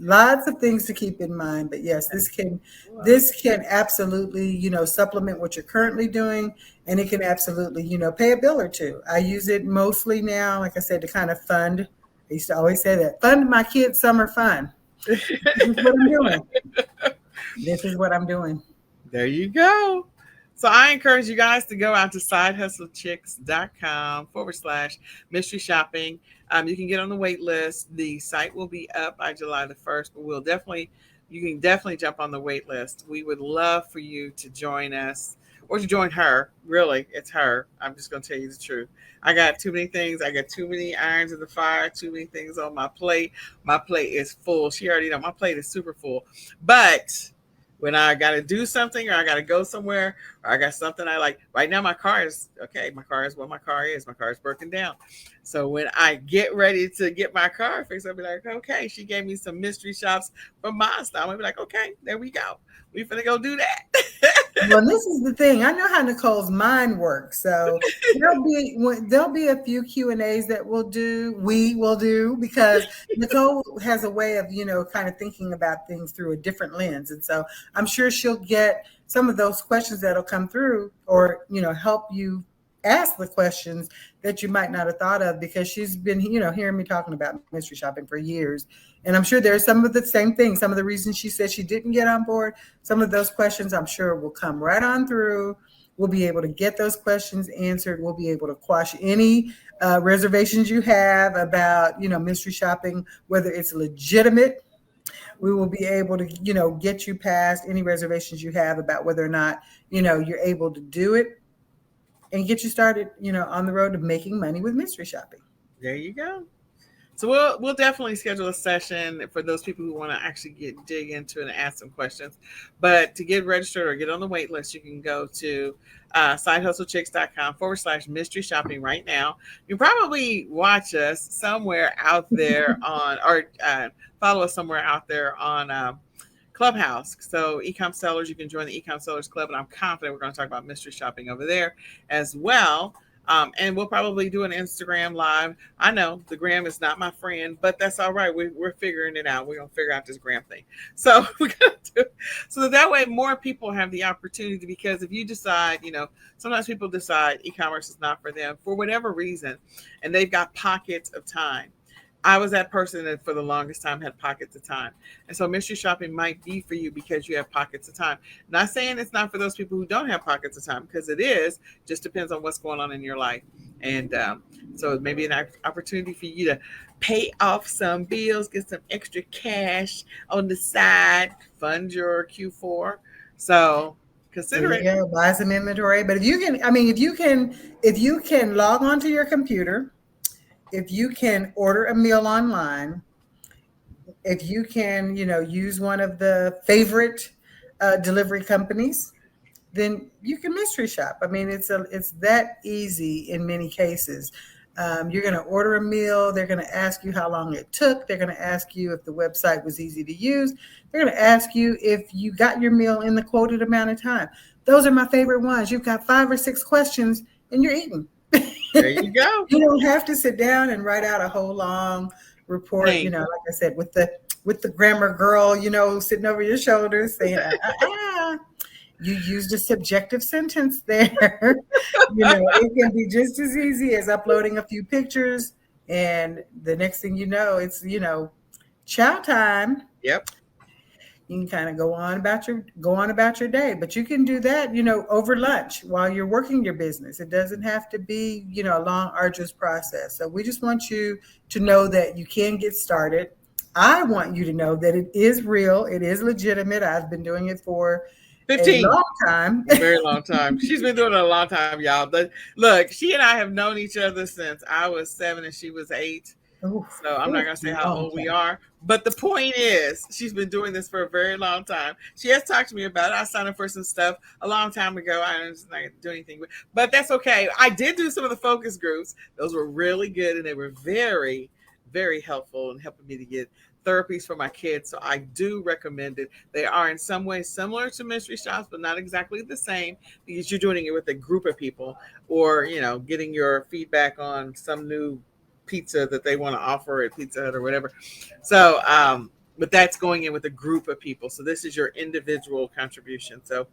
Lots of things to keep in mind, but yes, this can absolutely, supplement what you're currently doing, and it can absolutely, pay a bill or two. I use it mostly now, like I said, to kind of fund. I used to always say that, fund my kids' summer fun. This is what I'm doing. This is what I'm doing. There you go. So I encourage you guys to go out to sidehustlechicks.com/mystery shopping. You can get on the wait list. The site will be up by July the 1st, but you can definitely jump on the wait list. We would love for you to join us or to join her. Really, it's her. I'm just going to tell you the truth. I got too many things. I got too many irons in the fire, too many things on my plate. My plate is full. She already know my plate is super full. But when I got to do something or I got to go somewhere or I got something I like, right now my car is okay. My car is what my car is. My car is broken down. So when I get ready to get my car fixed, I'll be like, okay, she gave me some mystery shops from my style. I'll be like, okay, there we go. We finna go do that. Well, this is the thing. I know how Nicole's mind works. So there'll be a few Q&As that we will do, because Nicole has a way of, kind of thinking about things through a different lens. And so I'm sure she'll get some of those questions that'll come through, or, help you ask the questions that you might not have thought of, because she's been, hearing me talking about mystery shopping for years. And I'm sure there's some of the same things, some of the reasons she said she didn't get on board, some of those questions I'm sure will come right on through. We'll be able to get those questions answered. We'll be able to quash any reservations you have about, mystery shopping, whether it's legitimate. We will be able to, get you past any reservations you have about whether or not, you're able to do it, and get you started, on the road to making money with mystery shopping. There you go. So we'll definitely schedule a session for those people who want to actually dig into and ask some questions. But to get registered or get on the wait list, you can go to sidehustlechicks.com/mystery shopping right now. You probably watch us somewhere out there or follow us somewhere out there on Clubhouse. So eCom sellers, you can join the eCom sellers club, and I'm confident we're going to talk about mystery shopping over there as well. And we'll probably do an Instagram live. I know the gram is not my friend, but that's all right. We're figuring it out. We're going to figure out this gram thing. So we're going to do so that way more people have the opportunity, because if you decide, sometimes people decide e-commerce is not for them for whatever reason, and they've got pockets of time. I was that person that for the longest time had pockets of time. And so mystery shopping might be for you because you have pockets of time. Not saying it's not for those people who don't have pockets of time, because it is, just depends on what's going on in your life. And so it may be an opportunity for you to pay off some bills, get some extra cash on the side, fund your Q4. So consider it. Yeah, buy some inventory. But if you can log onto your computer, if you can order a meal online, if you can, use one of the favorite delivery companies, then you can mystery shop. I mean, it's that easy in many cases. You're going to order a meal. They're going to ask you how long it took. They're going to ask you if the website was easy to use. They're going to ask you if you got your meal in the quoted amount of time. Those are my favorite ones. You've got 5 or 6 questions and you're eating. There you go. You don't have to sit down and write out a whole long report, like I said, with the grammar girl, sitting over your shoulders saying, you used a subjective sentence there. It can be just as easy as uploading a few pictures, and the next thing you know, it's, chow time. Yep. You can kind of go on about your day, but you can do that, over lunch while you're working your business. It doesn't have to be, a long, arduous process. So we just want you to know that you can get started. I want you to know that it is real. It is legitimate. I've been doing it for 15. A long time. A very long time. She's been doing it a long time, y'all. But look, she and I have known each other since I was 7 and she was 8. So I'm not going to say how old we are. But the point is, she's been doing this for a very long time. She has talked to me about it. I signed up for some stuff a long time ago. I didn't do anything. But that's okay. I did do some of the focus groups. Those were really good. And they were very, very helpful in helping me to get therapies for my kids. So I do recommend it. They are in some ways similar to mystery shops, but not exactly the same, because you're doing it with a group of people, or, getting your feedback on some new pizza that they want to offer at Pizza Hut or whatever. So, but that's going in with a group of people. So this is your individual contribution. So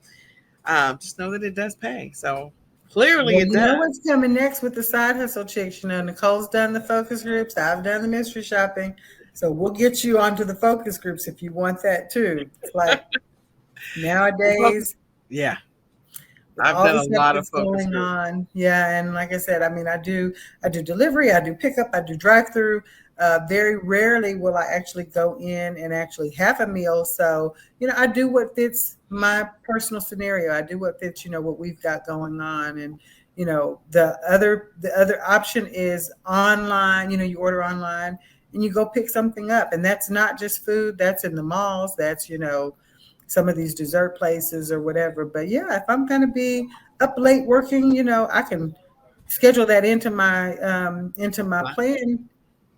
just know that it does pay. So clearly it does. You know what's coming next with the Side Hustle Chicks? Nicole's done the focus groups. I've done the mystery shopping. So we'll get you onto the focus groups if you want that too. It's like nowadays. Yeah. with I've all done the a stuff lot of that's focus going groups. on. Yeah, and like I said, I mean, I do delivery, I do pickup, I do drive through. Very rarely will I actually go in and actually have a meal. So, I do what fits my personal scenario. I do what fits, what we've got going on. And, the other option is online. You order online and you go pick something up. And that's not just food, that's in the malls, that's, some of these dessert places or whatever. But yeah, if I'm going to be up late working, I can schedule that into my plan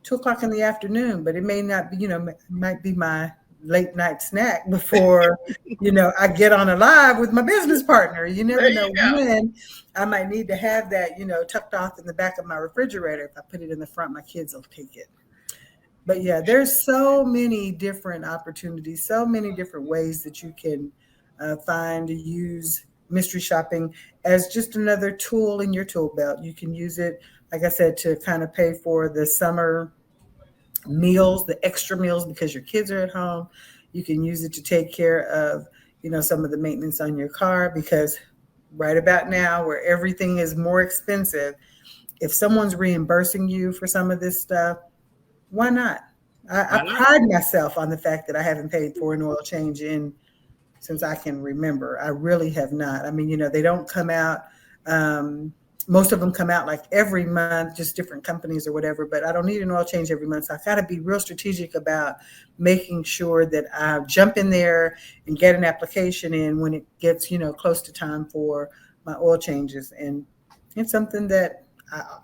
2 o'clock in the afternoon, but it may not be, might be my late night snack before, I get on a live with my business partner. You never There know you go. when I might need to have that, tucked off in the back of my refrigerator. If I put it in the front, my kids will take it. But yeah, there's so many different opportunities, so many different ways that you can find to use mystery shopping as just another tool in your tool belt. You can use it, like I said, to kind of pay for the summer meals, the extra meals because your kids are at home. You can use it to take care of, some of the maintenance on your car because right about now where everything is more expensive, if someone's reimbursing you for some of this stuff, why not? I Why not? pride myself on the fact that I haven't paid for an oil change since I can remember. I really have not. I mean, they don't come out. Most of them come out like every month, just different companies or whatever, but I don't need an oil change every month. So I got to be real strategic about making sure that I jump in there and get an application in when it gets, close to time for my oil changes. And it's something that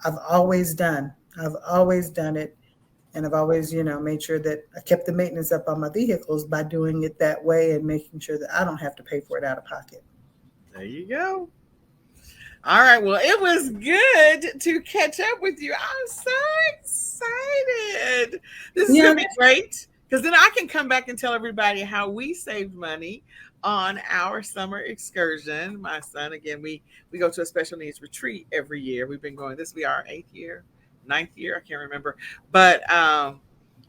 I've always done. I've always done it. And I've always, made sure that I kept the maintenance up on my vehicles by doing it that way and making sure that I don't have to pay for it out of pocket. There you go. All right. Well, it was good to catch up with you. I'm so excited. This is Yeah, going to be great because then I can come back and tell everybody how we saved money on our summer excursion. My son, again, we go to a special needs retreat every year. We've been going, this will be our 8th year, 9th year, I can't remember. But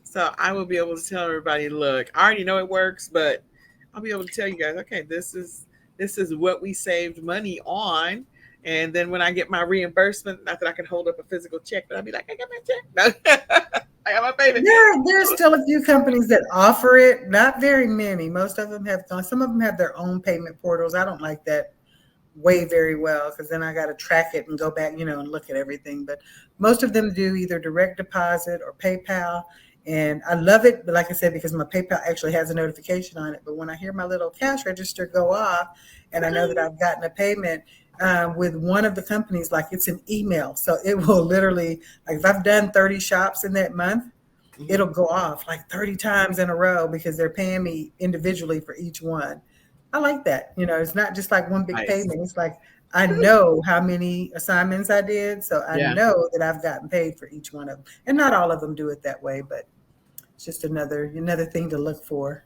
so I will be able to tell everybody, look, I already know it works, but I'll be able to tell you guys, okay, this is what we saved money on. And then when I get my reimbursement, not that I can hold up a physical check, but I'll be like, I got my check. No, I got my payment. there's still a few companies that offer it. Not very many. Most of them have gone. Some of them have their own payment portals. I don't like that way very well because then I got to track it and go back, and look at everything. But most of them do either direct deposit or PayPal. And I love it, but like I said, because my PayPal actually has a notification on it. But when I hear my little cash register go off and I know that I've gotten a payment with one of the companies, like it's an email. So it will literally, like if I've done 30 shops in that month, it'll go off like 30 times in a row because they're paying me individually for each one. I like that. It's not just like one big Nice. payment. It's like I know how many assignments I did. So I know that I've gotten paid for each one of them. And not all of them do it that way, but it's just another thing to look for.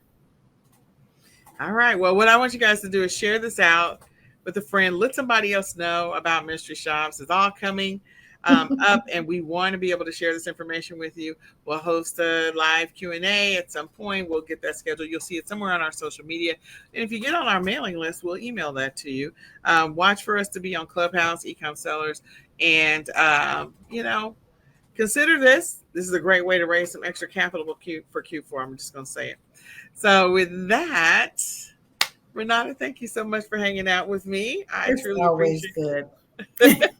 All right. Well, what I want you guys to do is share this out with a friend. Let somebody else know about mystery shops. It's all coming up, and we want to be able to share this information with you. We'll host a live Q&A at some point. We'll get that scheduled. You'll see it somewhere on our social media. And if you get on our mailing list, we'll email that to you. Watch for us to be on Clubhouse, eCom Sellers, and, consider this. This is a great way to raise some extra capital for Q4. I'm just going to say it. So with that, Renata, thank you so much for hanging out with me. It's truly always appreciate good.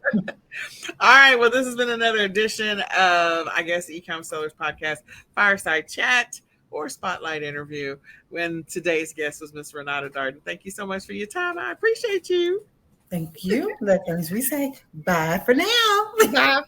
All right. Well, this has been another edition of, I guess, eCom Sellers Podcast, Fireside Chat or Spotlight Interview. When today's guest was Miss Renata Darden. Thank you so much for your time. I appreciate you. Thank you. As we say, bye for now. Bye.